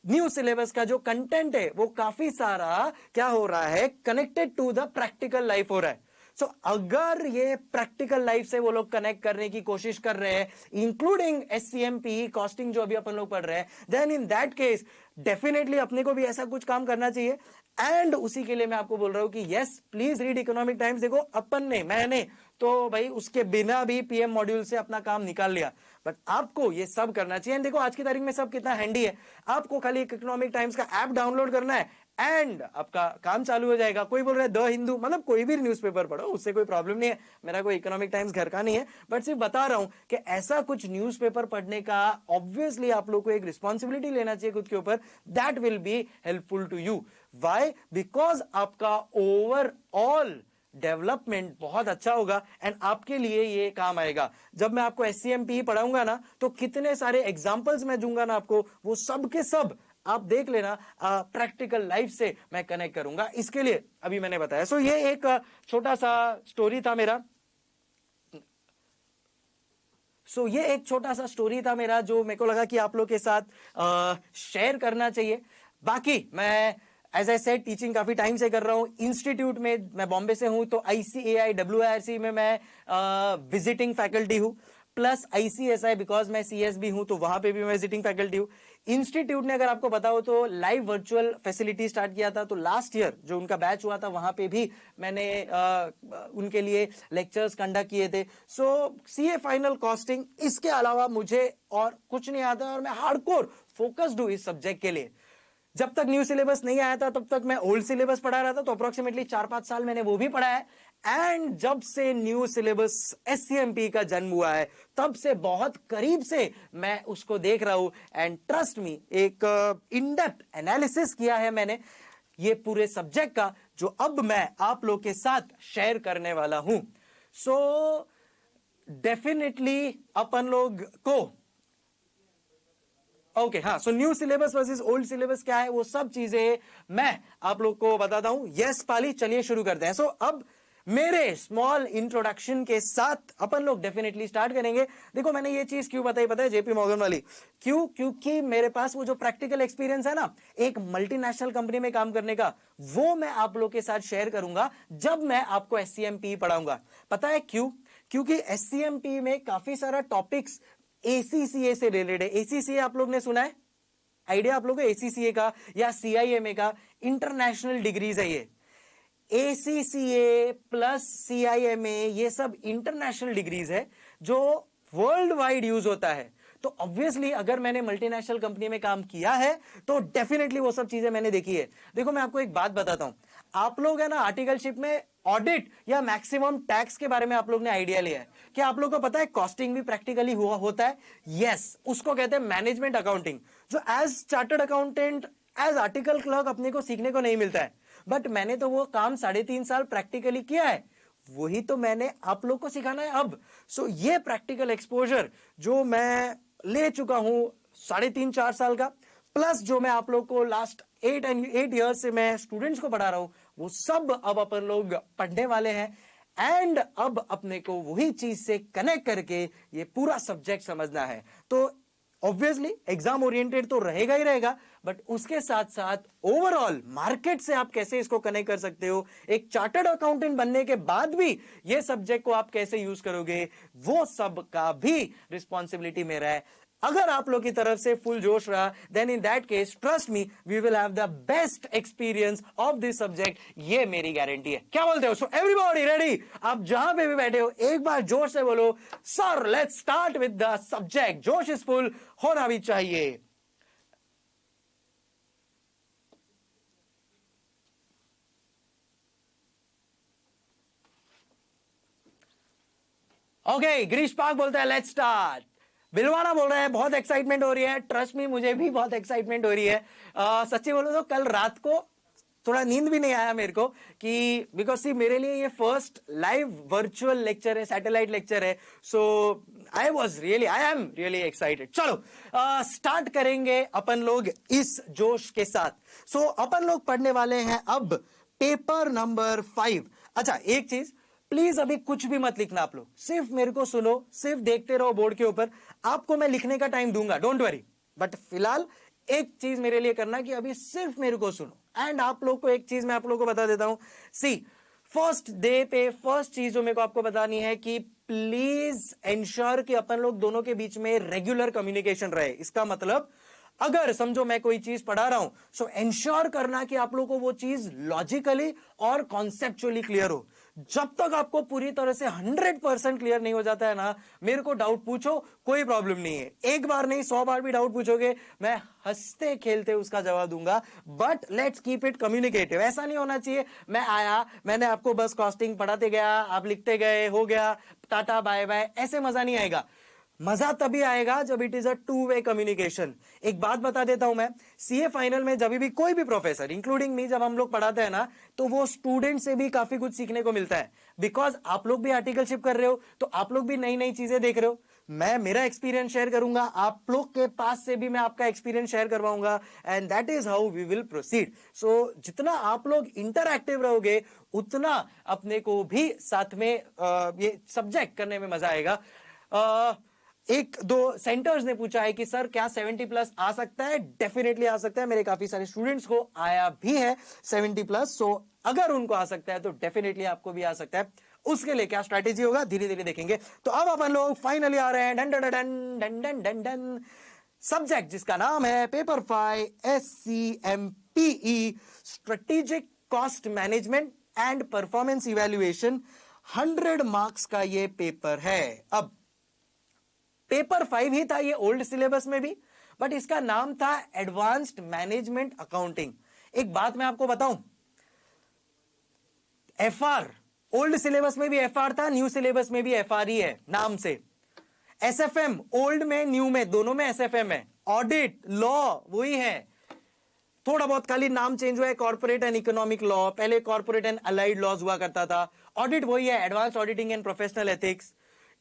न्यू सिलेबस का जो कंटेंट है वो काफी सारा क्या हो रहा है, connected to the practical life हो रहा है। सो अगर ये प्रैक्टिकल लाइफ से वो लोग कनेक्ट करने की कोशिश कर रहे हैं, इंक्लूडिंग एससीएमपी कॉस्टिंग जो अभी अपन लोग पढ़ रहे हैं, then in that case definitely अपने को भी ऐसा कुछ काम करना चाहिए। एंड उसी के लिए मैं आपको बोल रहा हूं कि yes please read economic times. देखो अपन ने, मैंने तो भाई उसके बिना भी पीएम मॉड्यूल से अपना काम निकाल लिया, बट आपको ये सब करना चाहिए। देखो आज की तारीख में सब कितना हैंडी है, आपको खाली इकोनॉमिक टाइम्स का ऐप डाउनलोड करना है एंड आपका काम चालू हो जाएगा। कोई बोल रहा है द हिंदू, मतलब कोई भी न्यूज़पेपर पढ़ो, उससे कोई प्रॉब्लम नहीं है, मेरा कोई इकोनॉमिक टाइम्स घर का नहीं है, बट सिर्फ बता रहा हूं कि ऐसा कुछ न्यूज़पेपर पढ़ने का ऑब्वियसली आप लोग को एक रिस्पॉन्सिबिलिटी लेना चाहिए खुद के ऊपर। That will be helpful to you. Why? Because आपका ओवरऑल डेवलपमेंट बहुत अच्छा होगा एंड आपके लिए ये काम आएगा। जब मैं आपको एससीएमपी पढ़ाऊंगा ना, तो कितने सारे एग्जांपल्स मैं दूंगा ना आपको, वो सब के सब आप देख लेना, प्रैक्टिकल लाइफ से मैं कनेक्ट करूंगा। इसके लिए अभी मैंने बताया। सो ये एक छोटा सा स्टोरी था मेरा। ये एक छोटा सा स्टोरी था मेरा जो मेरे को लगा कि आप लोग के साथ शेयर करना चाहिए। बाकी मैं एज आई सेड टीचिंग काफी टाइम से कर रहा हूं इंस्टीट्यूट में। मैं बॉम्बे से हूं, तो ICAI WIRC में मैं विजिटिंग फैकल्टी हूं, प्लस ICSI बिकॉज मैं CSB हूं, तो वहां पे भी मैं विजिटिंग फैकल्टी हूं। इंस्टीट्यूट ने अगर आपको पता हो तो लाइव वर्चुअल फैसिलिटी स्टार्ट किया था, तो लास्ट ईयर जो उनका बैच हुआ था वहां पे भी मैंने उनके लिए लेक्चर्स कंडक्ट किए थे। CA फाइनल कॉस्टिंग, इसके अलावा मुझे और कुछ नहीं आता और मैं हार्डकोर फोकस्ड हूं इस सब्जेक्ट के लिए। जब तक न्यू सिलेबस नहीं आया था तब तक मैं ओल्ड सिलेबस पढ़ा रहा था, तो अप्रोक्सीमेटली 4-5 साल मैंने वो भी पढ़ा है। एंड जब से न्यू सिलेबस SCMP का जन्म हुआ है, तब से बहुत करीब से मैं उसको देख रहा हूं। एंड ट्रस्ट मी, एक इन डेप्थ एनालिसिस किया है मैंने ये पूरे सब्जेक्ट का, जो अब मैं आप लोग के साथ शेयर करने वाला हूं। डेफिनेटली अपन लोग को ओके, हाँ, new syllabus versus old syllabus क्या है, वो सब चीजें मैं आप लोग को बताता हूं। यस पाली, चलिए शुरू करते हैं। अब मेरे स्मॉल इंट्रोडक्शन के साथ अपन लोग डेफिनेटली स्टार्ट करेंगे। देखो मैंने ये चीज क्यों बताई पता है, JP मॉर्गन वाली, क्यों? क्योंकि मेरे पास वो जो प्रैक्टिकल एक्सपीरियंस है ना एक मल्टीनेशनल कंपनी में काम करने का, वो मैं आप लोग के साथ शेयर करूंगा जब मैं आपको SCMP पढ़ाऊंगा। पता है क्यों? क्योंकि SCMP में काफी सारा टॉपिक्स ACCA से रिलेटेड है। ACCA आप लोग ने सुना है? आइडिया आप लोग को ACCA का या CIMA का? इंटरनेशनल डिग्रीज है ये। ACCA प्लस CIMA ये सब इंटरनेशनल डिग्रीज है जो वर्ल्ड वाइड यूज होता है। तो ऑब्वियसली अगर मैंने मल्टीनेशनल कंपनी में काम किया है तो डेफिनेटली वो सब चीजें मैंने देखी है। देखो मैं आपको एक बात बताता हूं, आप लोग है ना आर्टिकलशिप में ऑडिट या मैक्सिमम टैक्स के बारे में आप लोग ने आइडिया लिया है क्या? आप लोग को पता है कॉस्टिंग भी प्रैक्टिकली हुआ होता है? यस, उसको कहते हैं मैनेजमेंट अकाउंटिंग, जो as chartered accountant as article clerk अपने को सीखने को नहीं मिलता है। बट मैंने तो वो काम 3.5 साल प्रैक्टिकली किया है, वही तो मैंने आप लोग को सिखाना है अब। ये प्रैक्टिकल एक्सपोजर जो मैं ले चुका हूं 3.5-4 साल का, प्लस जो मैं आप लोग को लास्ट 8 ईयर्स से मैं स्टूडेंट्स को पढ़ा रहा हूं, वो सब अब अपन लोग पढ़ने वाले हैं। एंड अब अपने को वही चीज से कनेक्ट करके ये पूरा सब्जेक्ट समझना है। तो ऑब्वियसली एग्जाम ओरिएंटेड तो रहेगा ही रहेगा, बट उसके साथ साथ ओवरऑल मार्केट से आप कैसे इसको कनेक्ट कर सकते हो, एक चार्टर्ड अकाउंटेंट बनने के बाद भी ये सब्जेक्ट को आप कैसे यूज करोगे, वो सब का भी रिस्पॉन्सिबिलिटी मेरा है। अगर आप लोग की तरफ से फुल जोश रहा, then in that case trust me we will have the best experience of this subject, ये मेरी गारंटी है। क्या बोलते हो? Everybody ready? आप जहां पे भी बैठे हो एक बार जोश से बोलो sir let's start with the subject. जोश इज फुल होना भी चाहिए। ओके, गिरीश पाक बोलता है लेट्स स्टार्ट। बिलवाना बोल रहा है बहुत एक्साइटमेंट हो रही है। ट्रस्ट मी, मुझे भी बहुत एक्साइटमेंट हो रही है। सच्ची बोलो तो कल रात को थोड़ा नींद भी नहीं आया मेरे को, कि बिकॉज सी मेरे लिए ये फर्स्ट लाइव वर्चुअल लेक्चर है, सैटेलाइट लेक्चर है। I am really excited. चलो स्टार्ट करेंगे अपन लोग इस जोश के साथ। अपन लोग पढ़ने वाले हैं अब पेपर नंबर 5। अच्छा एक चीज, प्लीज अभी कुछ भी मत लिखना आप लोग, सिर्फ मेरे को सुनो, सिर्फ देखते रहो बोर्ड के ऊपर। आपको मैं लिखने का टाइम दूंगा, डोंट वरी, बट फिलहाल एक चीज मेरे लिए करना कि अभी सिर्फ मेरे को सुनो। एंड आप लोग को एक चीज मैं आप लोग को बता देता हूं, सी फर्स्ट डे पे फर्स्ट चीज जो मेरे को आपको बतानी है कि प्लीज एंश्योर कि अपन लोग दोनों के बीच में रेगुलर कम्युनिकेशन रहे। इसका मतलब अगर समझो मैं कोई चीज पढ़ा रहा हूं, सो एंश्योर करना कि आप लोगों को वो चीज लॉजिकली और कॉन्सेप्चुअली क्लियर हो। जब तक आपको पूरी तरह से 100% क्लियर नहीं हो जाता है ना, मेरे को डाउट पूछो, कोई प्रॉब्लम नहीं है। एक बार नहीं 100 बार भी डाउट पूछोगे, मैं हंसते खेलते उसका जवाब दूंगा। But let's keep it communicative. ऐसा नहीं होना चाहिए मैं आया, मैंने आपको बस कॉस्टिंग पढ़ाते गया, आप लिखते गए, हो गया, टाटा बाय बाय, ऐसे मजा नहीं आएगा। मजा तभी आएगा जब it is a two way communication. एक बात बता देता हूं मैं, सीए फाइनल में जब भी कोई भी प्रोफेसर इंक्लूडिंग मी जब हम लोग पढ़ाते हैं ना, तो वो स्टूडेंट से भी काफी कुछ सीखने को मिलता है। बिकॉज आप लोग भी आर्टिकलशिप कर रहे हो, तो आप लोग भी नई नई चीजें देख रहे हो। मैं मेरा एक्सपीरियंस शेयर करूंगा, आप लोग के पास से भी मैं आपका एक्सपीरियंस शेयर करवाऊंगा, and that is how we will proceed. So जितना आप लोग इंटरएक्टिव रहोगे, उतना अपने को भी साथ में ये सब्जेक्ट करने में मजा आएगा। एक दो सेंटर्स ने पूछा है कि सर क्या 70+ आ सकता है? डेफिनेटली आ सकता है। मेरे काफी सारे स्टूडेंट्स को आया भी है 70+। सो अगर उनको आ सकता है तो डेफिनेटली आपको भी आ सकता है। उसके लिए क्या स्ट्रैटेजी होगा धीरे धीरे देखेंगे। तो अब अपन लोग फाइनली आ रहे हैं done done done done done done done subject जिसका नाम है paper 5 SCMPE, strategic cost management and performance evaluation. 100 marks का ये पेपर है। अब पेपर 5 ही था ये ओल्ड सिलेबस में भी, बट इसका नाम था एडवांस्ड मैनेजमेंट अकाउंटिंग। एक बात मैं आपको बताऊं, एफआर ओल्ड सिलेबस में भी एफआर था, न्यू सिलेबस में भी एफआर ही है नाम से। एसएफएम ओल्ड में न्यू में दोनों में एसएफएम है। ऑडिट लॉ वही है, थोड़ा बहुत खाली नाम चेंज हुआ है, कॉर्पोरेट एंड इकोनॉमिक लॉ, पहले कॉर्पोरेट एंड अलाइड लॉज हुआ करता था। ऑडिट वही है, advance auditing and professional ethics.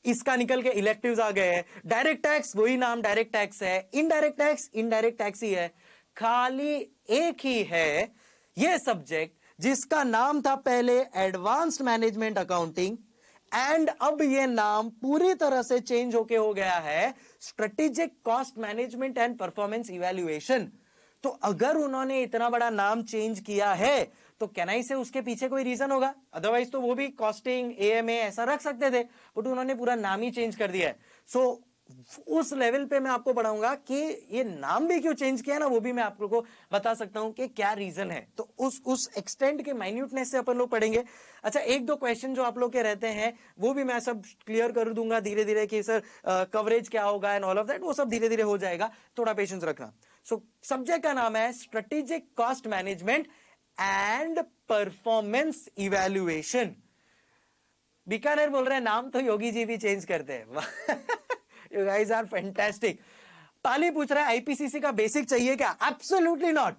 इसका निकल के इलेक्टिव्स आ गए हैं। डायरेक्ट टैक्स वही नाम डायरेक्ट टैक्स है, इनडायरेक्ट टैक्स इनडायरेक्ट टैक्स ही है। खाली एक ही है ये सब्जेक्ट जिसका नाम था पहले एडवांस्ड मैनेजमेंट अकाउंटिंग, एंड अब ये नाम पूरी तरह से चेंज होके हो गया है strategic cost management and performance evaluation. तो अगर उन्होंने इतना बड़ा नाम चेंज किया है तो कैन आई से उसके पीछे कोई रीजन होगा, अदरवाइज तो वो भी कॉस्टिंग एएमए ऐसा रख सकते थे, बट उन्होंने पूरा नाम ही चेंज कर दिया है। सो उस लेवल पे मैं आपको पढ़ाऊंगा कि ये नाम भी क्यों चेंज किया ना, वो भी मैं आप लोगों को बता सकता हूं कि क्या रीजन है। तो उस एक्सटेंट के माइन्यूटनेस से अपन लोग पढ़ेंगे। अच्छा, एक दो क्वेश्चन जो आप लोग के रहते हैं वो भी मैं सब क्लियर कर दूंगा धीरे धीरे कि सर कवरेज क्या होगा एंड ऑल ऑफ दैट, वो सब धीरे धीरे हो जाएगा, थोड़ा पेशेंस रखना। सो सब्जेक्ट का नाम है strategic cost management and performance evaluation. Bikaner बोल रहे हैं नाम तो योगी जी भी चेंज करते हैं। You guys are fantastic. Pali पूछ रहा है आईपीसीसी का बेसिक चाहिए क्या? Absolutely not.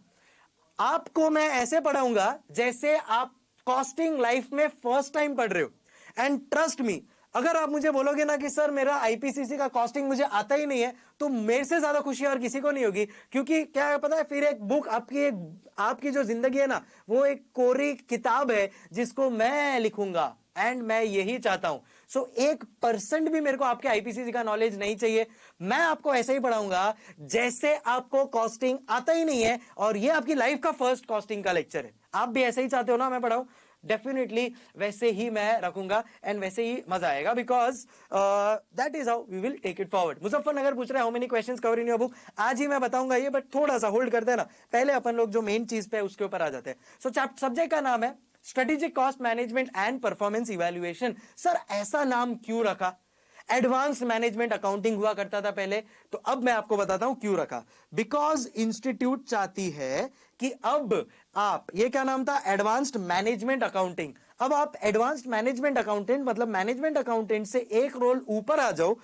आपको मैं ऐसे पढ़ाऊंगा जैसे आप कॉस्टिंग लाइफ में फर्स्ट टाइम पढ़ रहे हो। एंड ट्रस्ट मी, अगर आप मुझे बोलोगे ना कि सर मेरा आईपीसीसी का कॉस्टिंग मुझे आता ही नहीं है, तो मेरे से ज्यादा खुशी और किसी को नहीं होगी। क्योंकि क्या है पता है, फिर एक बुक आपकी जो जिंदगी है ना, वो एक कोरी किताब है जिसको मैं लिखूंगा, एंड मैं यही चाहता हूं। सो 1% भी मेरे को आपके आईपीसीसी का नॉलेज नहीं चाहिए। मैं आपको ऐसे ही पढ़ाऊंगा जैसे आपको कॉस्टिंग आता ही नहीं है, और ये आपकी लाइफ का फर्स्ट कॉस्टिंग का लेक्चर है। आप भी ऐसे ही चाहते हो ना मैं पढ़ाऊं? डेफिनेटली वैसे ही मैं रखूंगा, एंड वैसे ही मजा आएगा, because that is how we will take it forward. Muzaffarnagar पूछ रहे हैं how many questions cover in your book? आज ही मैं बताऊंगा ये, बट थोड़ा सा होल्ड करते हैं ना, पहले अपन लोग जो मेन चीज पे है उसके ऊपर आ जाते हैं। सो सब्जेक्ट का नाम है strategic cost management and performance evaluation. Sir ऐसा नाम क्यों रखा? एडवांस्ड मैनेजमेंट अकाउंटिंग हुआ करता था पहले, तो अब मैं आपको बताता हूं क्यों रखा। बिकॉज इंस्टीट्यूट चाहती है कि अब आप, ये क्या नाम था, एडवांस्ड मैनेजमेंट अकाउंटिंग, अब आप एडवांस्ड मैनेजमेंट अकाउंटेंट मतलब मैनेजमेंट अकाउंटेंट से एक रोल ऊपर आ जाओ।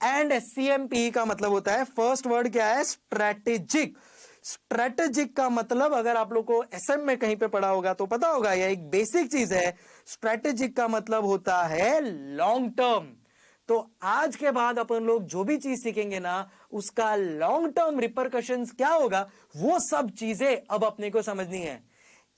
एंड एससीएमपी का मतलब होता है, फर्स्ट वर्ड क्या है, स्ट्रेटेजिक। स्ट्रेटेजिक का मतलब अगर आप लोग को एसएम में कहीं पे पढ़ा होगा तो पता होगा, यह एक बेसिक चीज है। स्ट्रेटेजिक का मतलब होता है लॉन्ग टर्म। तो आज के बाद अपन लोग जो भी चीज सीखेंगे ना, उसका लॉन्ग टर्म रिपरकशंस क्या होगा, वो सब चीजें अब अपने को समझनी है।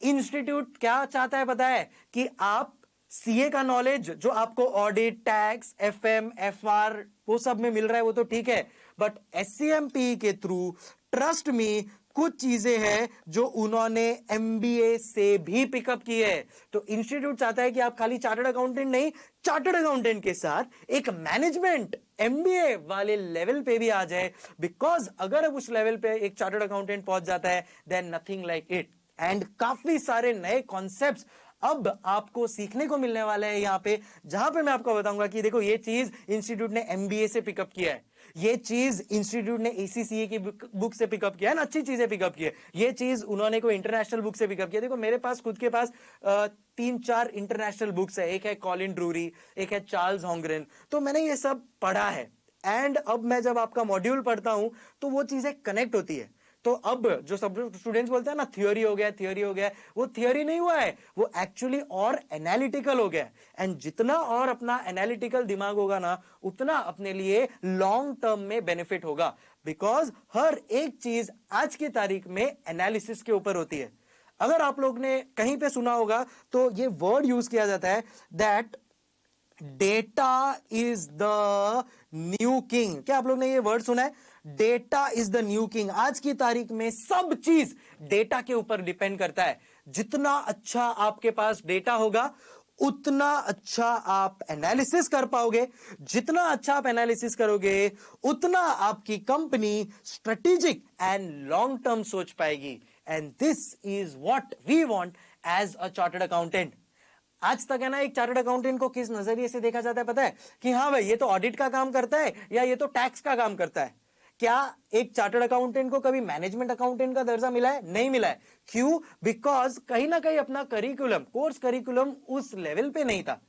इंस्टीट्यूट क्या चाहता है पता है, कि आप सीए का नॉलेज जो आपको ऑडिट, टैक्स, एफएम, एफआर वो सब में मिल रहा है वो तो ठीक है, बट एससीएमपी के थ्रू ट्रस्ट मी कुछ चीजें हैं जो उन्होंने एमबीए से भी पिकअप की है। तो इंस्टीट्यूट चाहता है कि आप खाली चार्टर्ड अकाउंटेंट नहीं, चार्टर्ड अकाउंटेंट के साथ एक मैनेजमेंट एमबीए वाले लेवल पे भी आ जाए, बिकॉज अगर उस लेवल पे एक चार्टर्ड अकाउंटेंट पहुंच जाता है then nothing like it. And काफी सारे नए कॉन्सेप्ट्स अब आपको सीखने को मिलने वाले हैं यहां पे, जहां पे मैं आपको बताऊंगा कि देखो ये चीज इंस्टीट्यूट ने एमबीए से पिकअप किया है, ये चीज इंस्टीट्यूट ने एसीसीए की बुक से पिकअप किया है ना, अच्छी चीजें पिकअप की है। ये चीज उन्होंने कोई इंटरनेशनल बुक से पिकअप किया। देखो मेरे पास खुद के पास 3-4 इंटरनेशनल बुक्स है, एक है कॉलिन ड्रूरी, एक है चार्ल्स हॉन्ग्रेन, तो मैंने ये सब पढ़ा है। एंड अब मैं जब आपका मॉड्यूल पढ़ता हूं तो वो चीजें कनेक्ट होती है। तो अब जो सब स्टूडेंट्स बोलते हैं ना थियोरी हो गया, थियोरी हो गया, वो थियोरी नहीं हुआ है, वो एक्चुअली और एनालिटिकल हो गया। एंड जितना और अपना एनालिटिकल दिमाग होगा ना, उतना अपने लिए लॉन्ग टर्म में बेनिफिट होगा, बिकॉज हर एक चीज आज की तारीख में एनालिसिस के ऊपर होती है। अगर आप लोग ने कहीं पे सुना होगा तो ये वर्ड यूज किया जाता है that data is the new king. क्या आप लोग ने ये वर्ड सुना है? Data is the new king. आज की तारीख में सब चीज डेटा के ऊपर डिपेंड करता है। जितना अच्छा आपके पास डेटा होगा उतना अच्छा आप एनालिसिस कर पाओगे, जितना अच्छा आप एनालिसिस करोगे उतना आपकी company strategic and long term सोच पाएगी। And this is what we want as a chartered accountant. आज तक है ना एक चार्टर्ड अकाउंटेंट को किस नजरिए से देखा जाता है पता है? कि हाँ भाई ये तो ऑडिट का काम करता है या ये तो टैक्स का काम करता है। क्या एक चार्टर्ड अकाउंटेंट को कभी मैनेजमेंट अकाउंटेंट का दर्जा मिला है? नहीं मिला है। क्यों? बिकॉज कहीं ना कहीं अपना करिकुलम, कोर्स करिकुलम उस लेवल पे नहीं था।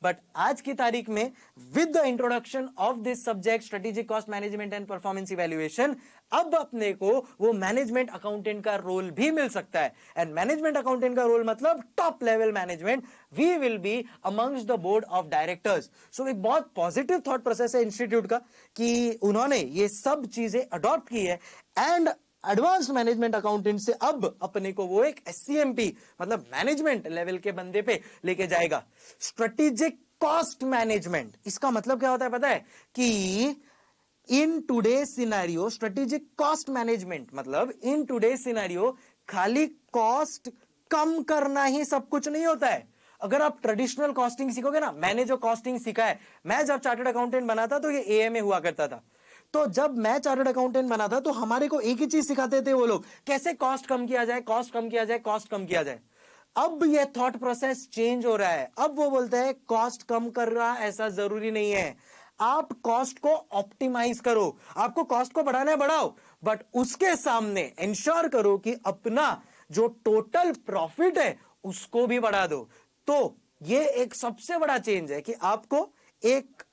बट आज की तारीख में with the introduction of this subject strategic cost management and performance evaluation, अब अपने को वो मैनेजमेंट अकाउंटेंट का रोल भी मिल सकता है। एंड मैनेजमेंट अकाउंटेंट का रोल मतलब top level management, we will be amongst the board of directors. So एक बहुत पॉजिटिव थॉट प्रोसेस है इंस्टीट्यूट का कि उन्होंने ये सब चीजें अडॉप्ट की है। एंड एडवांस मैनेजमेंट अकाउंटेंट से अब अपने को वो एक एससीएमपी मतलब मैनेजमेंट लेवल के बंदे पे लेके जाएगा। स्ट्रेटेजिक कॉस्ट मैनेजमेंट, इसका मतलब क्या होता है पता है? कि in today scenario strategic cost management मतलब इन टुडे सिनेरियो खाली कॉस्ट कम करना ही सब कुछ नहीं होता है। अगर आप ट्रेडिशनल कॉस्टिंग सीखोगे ना, मैंने जो कॉस्टिंग सीखा है, मैं जब चार्टर्ड अकाउंटेंट बना था तो ये एएमए हुआ करता था। तो जब मैं चार्टर्ड अकाउंटेंट बना था तो हमारे को एक ही चीज सिखाते थे वो लोग, कैसे कॉस्ट कम किया जाए, कॉस्ट कम किया जाए, कॉस्ट कम किया जाए। अब ये थॉट प्रोसेस चेंज हो रहा है। अब वो बोलते हैं कॉस्ट कम कर रहा ऐसा जरूरी नहीं है, आप कॉस्ट को ऑप्टिमाइज करो। आपको कॉस्ट को बढ़ाना है बढ़ाओ, बट उसके सामने इंश्योर करो कि अपना जो टोटल प्रॉफिट है उसको भी बढ़ा दो। तो ये एक सबसे बड़ा चेंज है कि आपको एक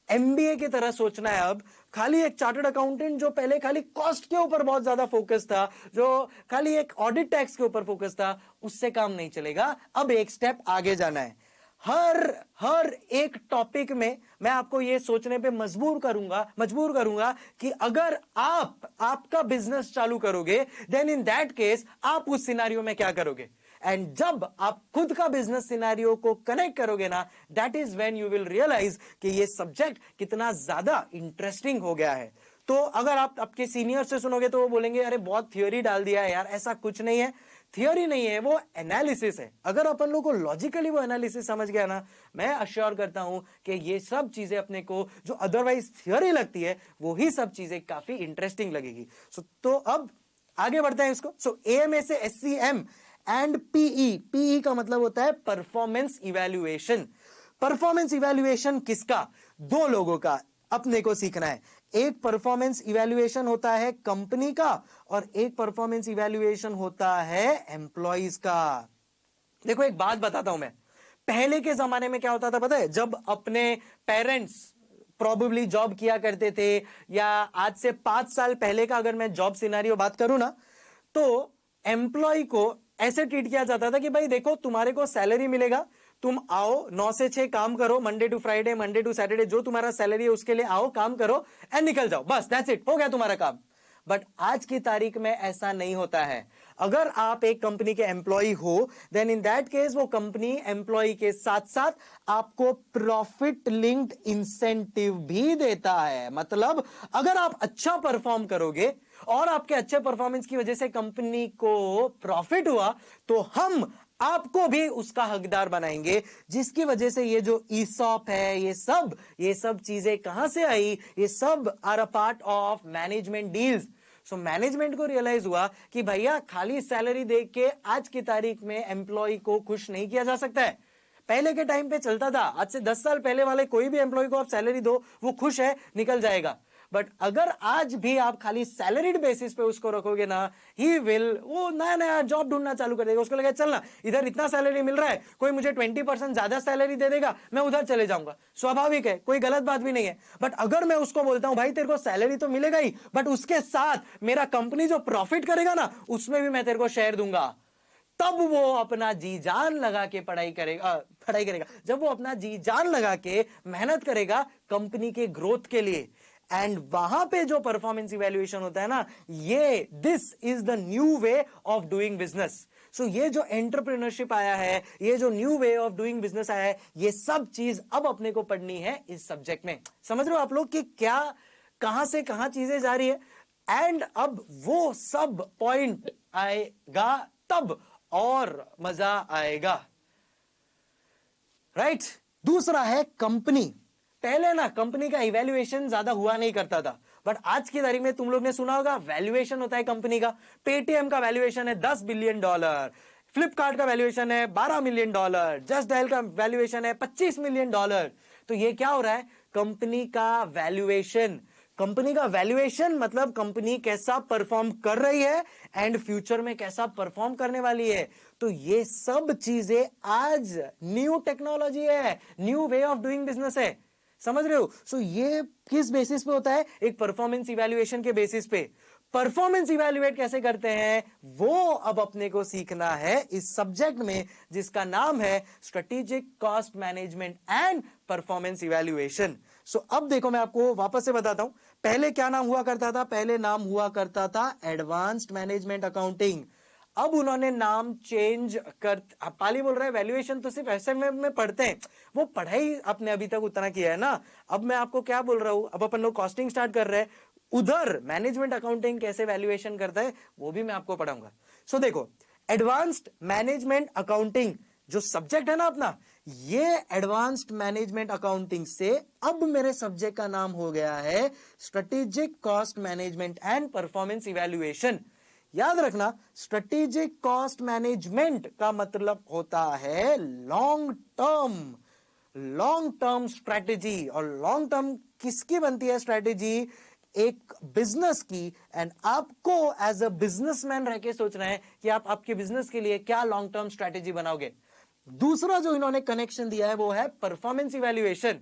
एमबीए की तरह सोचना है। अब खाली एक चार्टर्ड अकाउंटेंट जो पहले खाली कॉस्ट के ऊपर बहुत ज्यादा फोकस था, जो खाली एक ऑडिट टैक्स के ऊपर फोकस था, उससे काम नहीं चलेगा। अब एक स्टेप आगे जाना है। हर एक टॉपिक में मैं आपको यह सोचने पे मजबूर करूंगा कि अगर आप आपका बिजनेस चालू करोगे देन इन दैट केस आप उस सिनेरियो में क्या करोगे। एंड जब आप खुद का बिजनेस सिनेरियो को कनेक्ट करोगे ना, that is when you will realise कि ये सब्जेक्ट कितना ज्यादा इंटरेस्टिंग हो गया है। तो अगर आप आपके सीनियर से सुनोगे तो वो बोलेंगे अरे बहुत थियोरी डाल दिया है यार, ऐसा कुछ नहीं है। थियोरी नहीं है, वो एनालिसिस है। अगर अपन लोग को लॉजिकली वो एनालिसिस समझ गया ना, मैं अश्योर करता हूं कि ये सब चीजें अपने को जो अदरवाइज थियोरी लगती है वो ही सब चीजें काफी इंटरेस्टिंग लगेगी। तो अब आगे बढ़ते हैं इसको। सो एएमए से एससीएम एंड पीई का मतलब होता है परफॉर्मेंस इवैल्यूएशन। परफॉर्मेंस इवैल्यूएशन किसका? दो लोगों का अपने को सीखना है। एक परफॉर्मेंस इवैल्यूएशन होता है कंपनी का और एक परफॉर्मेंस इवैल्यूएशन होता है एम्प्लॉइज का। देखो एक बात बताता हूं मैं, पहले के जमाने में क्या होता था पता है? जब अपने पेरेंट्स प्रोबेबली जॉब किया करते थे, या आज से 5 साल पहले का अगर मैं जॉब सिनेरियो बात करूं ना, तो एम्प्लॉय को ऐसे ट्रीट किया जाता था कि भाई देखो तुम्हारे को सैलरी मिलेगा, तुम आओ 9 से 6 काम करो, Monday to Friday, Monday to Saturday, जो तुम्हारा सैलरी है उसके लिए आओ, काम करो एंड निकल जाओ, बस दैट्स इट, हो गया तुम्हारा काम। बट आज की तारीख में ऐसा नहीं होता है। अगर आप एक कंपनी के एम्प्लॉय हो देन इन दैट केस वो कंपनी एम्प्लॉय के साथ साथ आपको प्रॉफिट लिंक्ड इंसेंटिव भी देता है। मतलब अगर आप अच्छा परफॉर्म करोगे और आपके अच्छे परफॉर्मेंस की वजह से कंपनी को प्रॉफिट हुआ, तो हम आपको भी उसका हकदार बनाएंगे, जिसकी वजह से ये जो ईसॉप है, ये सब चीजें कहां से आई, ये सब are a part of management deals. So management को रियलाइज हुआ कि भैया खाली सैलरी देख के आज की तारीख में एम्प्लॉय को खुश नहीं किया जा सकता है। पहले के टाइम पे चलता था, आज से 10 साल पहले वाले कोई भी एम्प्लॉय को आप सैलरी दो, वो खुश है, निकल जाएगा। बट अगर आज भी आप खाली सैलरीड बेसिस पे उसको रखोगे ना, ही विल, वो नया नया जॉब ढूंढना चालू कर देगा। उसको लगेगा चलना इधर इतना सैलरी मिल रहा है, कोई मुझे 20% ज्यादा सैलरी दे देगा, मैं उधर चले जाऊंगा। स्वाभाविक है, कोई गलत बात भी नहीं है। बट अगर मैं उसको बोलता हूं भाई तेरे को सैलरी तो मिलेगा ही, बट उसके साथ मेरा कंपनी जो प्रॉफिट करेगा ना, उसमें भी मैं तेरे को शेयर दूंगा, तब वो अपना जी जान लगा के पढ़ाई करेगा। जब वो अपना जी जान लगा के मेहनत करेगा कंपनी के ग्रोथ के लिए। एंड वहां पे जो परफॉर्मेंस इवैल्यूएशन होता है ना, ये this is the new way of doing business. So ये जो एंटरप्रेन्योरशिप आया है, ये जो new way of doing business आया है, ये सब चीज अब अपने को पढ़नी है इस सब्जेक्ट में। समझ रहे हो आप लोग कि क्या कहां से कहां चीजें जा रही है। एंड अब वो सब पॉइंट आएगा तब और मजा आएगा, राइट। दूसरा है कंपनी। पहले ना कंपनी का इवैल्यूएशन ज्यादा हुआ नहीं करता था, बट आज की तारीख में तुम लोग ने सुना होगा वैल्यूएशन होता है कंपनी का। पेटीएम का वैल्यूएशन है $10 बिलियन, फ्लिपकार्ट का वैल्यूएशन है $12 मिलियन, जस्ट डायल का वैल्यूएशन है $25 मिलियन। तो ये क्या हो रहा है, कंपनी का वैल्यूएशन। कंपनी का वैल्यूएशन मतलब कंपनी कैसा परफॉर्म कर रही है एंड फ्यूचर में कैसा परफॉर्म करने वाली है। तो ये सब चीजें आज न्यू टेक्नोलॉजी है, new way of doing business है। समझ रहे हो। सो ये किस बेसिस पे होता है, एक परफॉर्मेंस इवैल्यूएशन के बेसिस पे। परफॉर्मेंस इवैल्यूएट कैसे करते हैं वो अब अपने को सीखना है इस सब्जेक्ट में, जिसका नाम है strategic cost management and performance evaluation. So अब देखो मैं आपको वापस से बताता हूं, पहले क्या नाम हुआ करता था, पहले नाम हुआ करता था एडवांस्ड मैनेजमेंट अकाउंटिंग। अब उन्होंने नाम चेंज कर, पाली बोल रहा है वैल्यूएशन तो सिर्फ ऐसे में पढ़ते हैं, वो पढ़ाई आपने अभी तक उतना किया है ना। अब मैं आपको क्या बोल रहा हूं, अब अपन लोग कॉस्टिंग स्टार्ट कर रहे हैं, उधर मैनेजमेंट अकाउंटिंग कैसे वैल्यूएशन करता है वो भी मैं आपको पढ़ाऊंगा। सो देखो, एडवांस्ड मैनेजमेंट अकाउंटिंग जो सब्जेक्ट है ना अपना, ये एडवांस्ड मैनेजमेंट अकाउंटिंग से अब मेरे सब्जेक्ट का नाम हो गया है strategic cost management and performance evaluation. याद रखना, स्ट्रेटेजिक कॉस्ट मैनेजमेंट का मतलब होता है लॉन्ग टर्म स्ट्रेटेजी। और लॉन्ग टर्म किसकी बनती है स्ट्रेटेजी, एक बिजनेस की। एंड आपको एज अ बिजनेसमैन रह के सोचना है कि आप आपके बिजनेस के लिए क्या लॉन्ग टर्म स्ट्रेटेजी बनाओगे। दूसरा जो इन्होंने कनेक्शन दिया है वो है परफॉर्मेंस इवैल्यूएशन।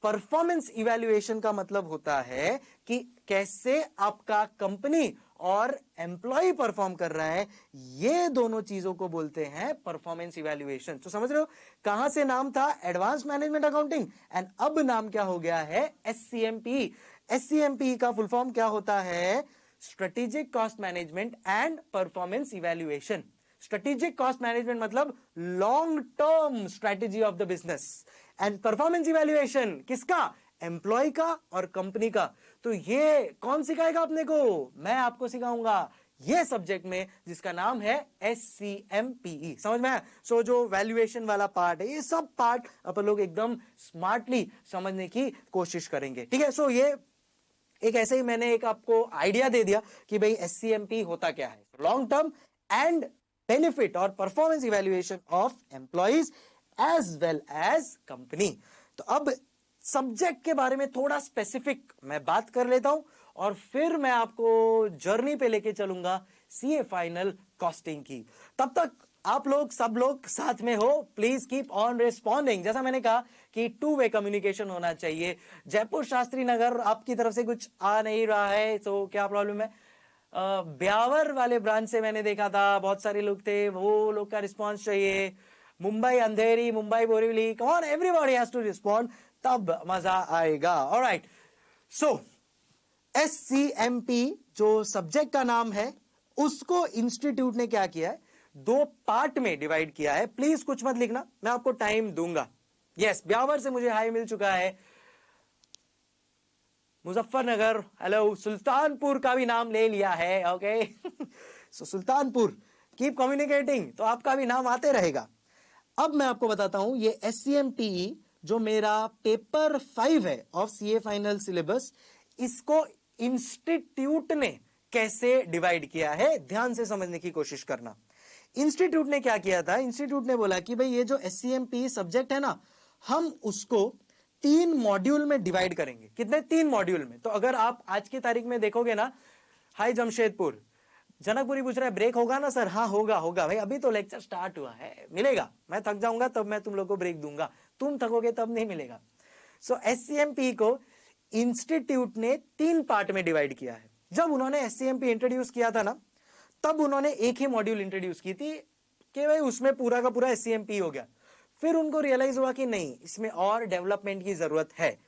परफॉर्मेंस इवैल्यूएशन का मतलब होता है कि कैसे आपका कंपनी और एम्प्लॉय परफॉर्म कर रहा है, ये दोनों चीजों को बोलते हैं परफॉर्मेंस इवैल्यूएशन। तो समझ रहे हो, कहां से नाम था एडवांस मैनेजमेंट अकाउंटिंग एंड अब नाम क्या हो गया है एससीएमपी। एससीएमपी का फुल फॉर्म क्या होता है, strategic cost management and performance evaluation. Strategic cost management मतलब long term strategy of the business, and performance evaluation किसका, एम्प्लॉय का और कंपनी का। तो ये कौन सिखाएगा अपने को, मैं आपको सिखाऊंगा ये सब्जेक्ट में, जिसका नाम है SCMPE। समझ में आया। सो जो वैल्यूएशन वाला पार्ट है, ये सब पार्ट अपन लोग एकदम स्मार्टली समझने की कोशिश करेंगे, ठीक है। सो ये एक ऐसे ही मैंने एक आपको आइडिया दे दिया कि भाई SCMP होता क्या है, लॉन्ग टर्म एंड बेनिफिट और performance evaluation of employees as well as company. तो अब सब्जेक्ट के बारे में थोड़ा स्पेसिफिक मैं बात कर लेता हूं और फिर मैं आपको जर्नी पे लेके चलूंगा CA फाइनल कॉस्टिंग की। तब तक आप लोग सब लोग साथ में हो, प्लीज कीप ऑन रिस्पॉन्डिंग। जैसा मैंने कहा कि 2 वे कम्युनिकेशन होना चाहिए। जयपुर शास्त्री नगर आपकी तरफ से कुछ आ नहीं रहा है, तो क्या प्रॉब्लम है। ब्यावर वाले ब्रांच से मैंने देखा था बहुत सारे लोग थे, वो लोग का रिस्पॉन्स चाहिए। Mumbai Andheri, Mumbai Borivali, come on everybody has to respond, तब मजा आएगा। ऑलराइट, सो SCMP जो सब्जेक्ट का नाम है, उसको इंस्टीट्यूट ने क्या किया है, 2 पार्ट में डिवाइड किया है। प्लीज कुछ मत लिखना, मैं आपको टाइम दूंगा। यस, ब्यावर से मुझे हाई मिल चुका है। मुजफ्फरनगर, हेलो, सुल्तानपुर का भी नाम ले लिया है, ओके। सो सुल्तानपुर, कीप कम्युनिकेटिंग, तो आपका भी नाम आते रहेगा। अब मैं आपको बताता हूं ये SCMPE जो मेरा पेपर 5 है ऑफ CA फाइनल सिलेबस, इसको इंस्टीट्यूट ने कैसे डिवाइड किया है, ध्यान से समझने की कोशिश करना। इंस्टीट्यूट ने क्या किया था, इंस्टीट्यूट ने बोला कि भाई ये जो SCMPE सब्जेक्ट है ना, हम उसको 3 मॉड्यूल में डिवाइड करेंगे। कितने? 3 मॉड्यूल में। तो अगर आप आज की तारीख में देखोगे ना, हाय जमशेदपुर, जनकपुरी पूछ रहा है ब्रेक होगा ना सर? हाँ होगा, होगा भाई, अभी तो लेक्चर स्टार्ट हुआ है, मिलेगा। मैं थक जाऊंगा तब मैं तुम लोग को ब्रेक दूंगा, तुम थकोगे तब नहीं मिलेगा। सो SCMP को इंस्टीट्यूट ने 3 पार्ट में डिवाइड किया है। जब उन्होंने SCMP इंट्रोड्यूस किया था ना, तब उन्होंने एक ही मॉड्यूल इंट्रोड्यूस की थी कि भाई उसमें पूरा का पूरा SCMP हो गया। फिर उनको रियलाइज हुआ कि नहीं, इसमें और डेवलपमेंट की जरूरत है।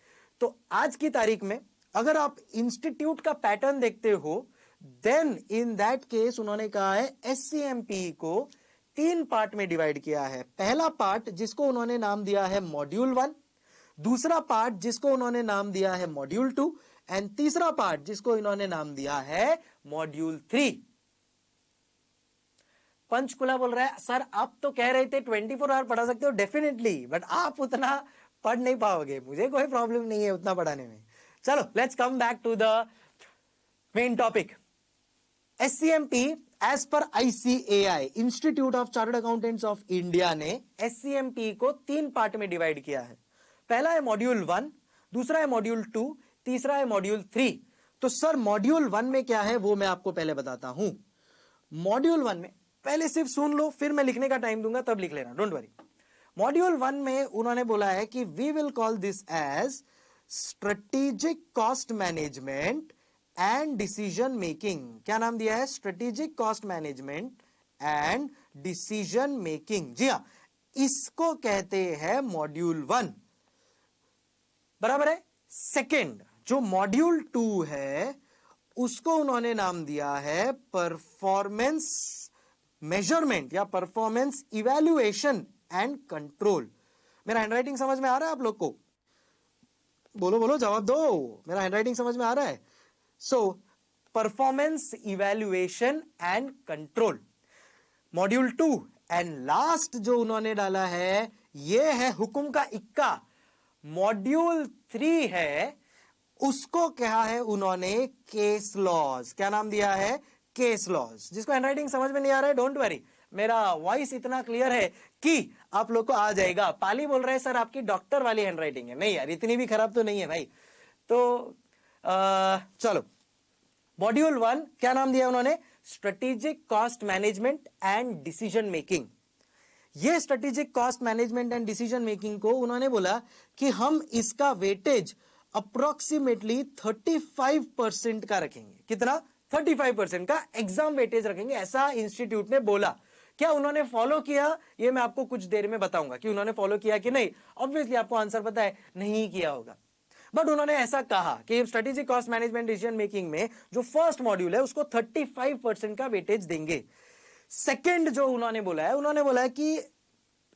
तो आज की तारीख में अगर आप इंस्टीट्यूट का पैटर्न देखते हो, देन इन दैट केस उन्होंने कहा है SCMP को 3 पार्ट में डिवाइड किया है। पहला पार्ट जिसको उन्होंने नाम दिया है मॉड्यूल 1, दूसरा पार्ट जिसको उन्होंने नाम दिया है मॉड्यूल 2, एंड तीसरा पार्ट जिसको इन्होंने नाम दिया है मॉड्यूल 3। पंचकुला बोल रहा है सर आप तो कह रहे थे 24 आवर पढ़ा सकते हो, डेफिनेटली, बट आप उतना पढ़ नहीं पाओगे। मुझे कोई प्रॉब्लम नहीं है उतना पढ़ाने में। चलो let's come back to the main topic. SCMP as per ICAI, Institute of Chartered Accountants of India ने SCMP को 3 पार्ट में डिवाइड किया है। पहला है मॉड्यूल 1, दूसरा है मॉड्यूल 2, तीसरा है मॉड्यूल 3। तो सर मॉड्यूल 1 में क्या है वो मैं आपको पहले बताता हूं। मॉड्यूल 1 में पहले सिर्फ सुन लो, फिर मैं लिखने का टाइम दूंगा तब लिख लेना, डोंट वरी। मॉड्यूल 1 में उन्होंने बोला है कि we will call this as strategic cost management and decision making. क्या नाम दिया है? Strategic cost management and decision making. जी हां, इसको कहते हैं मॉड्यूल 1, बराबर है। सेकेंड जो मॉड्यूल 2 है उसको उन्होंने नाम दिया है परफॉर्मेंस मेजरमेंट या परफॉर्मेंस इवैल्यूएशन एंड कंट्रोल। मेरा हैंडराइटिंग समझ में आ रहा है आप लोग को? बोलो बोलो, जवाब दो, मेरा हैंडराइटिंग समझ में आ रहा है? So performance evaluation and control module 2। And last जो उन्होंने डाला है ये है हुकुम का इक्का, मॉड्यूल 3 है, उसको कहा है उन्होंने केस लॉज। क्या नाम दिया है? Case laws. जिसको हैंडराइटिंग समझ में नहीं आ रहा है डोंट वरी, मेरा वॉइस इतना क्लियर है कि आप लोग को आ जाएगा। पाली बोल रहे हैं सर आपकी डॉक्टर वाली हैंडराइटिंग है। नहीं यार, इतनी भी खराब तो नहीं है भाई। तो चलो, मॉड्यूल 1 क्या नाम दिया उन्होंने? Strategic cost management and decision making. ये strategic cost management and decision making को उन्होंने बोला कि हम इसका वेटेज अप्रोक्सीमेटली 35% का रखेंगे। कितना? 35% का एग्जाम वेटेज रखेंगे, ऐसा इंस्टीट्यूट ने बोला। क्या उन्होंने फॉलो किया? ये मैं आपको कुछ देर में बताऊंगा कि उन्होंने फॉलो किया कि नहीं। ऑब्वियसली आपको आंसर पता है, नहीं किया होगा, बट उन्होंने ऐसा कहा कि strategic cost management decision making में जो फर्स्ट मॉड्यूल है उसको 35% का वेटेज देंगे। सेकेंड जो उन्होंने बोला है, उन्होंने बोला है कि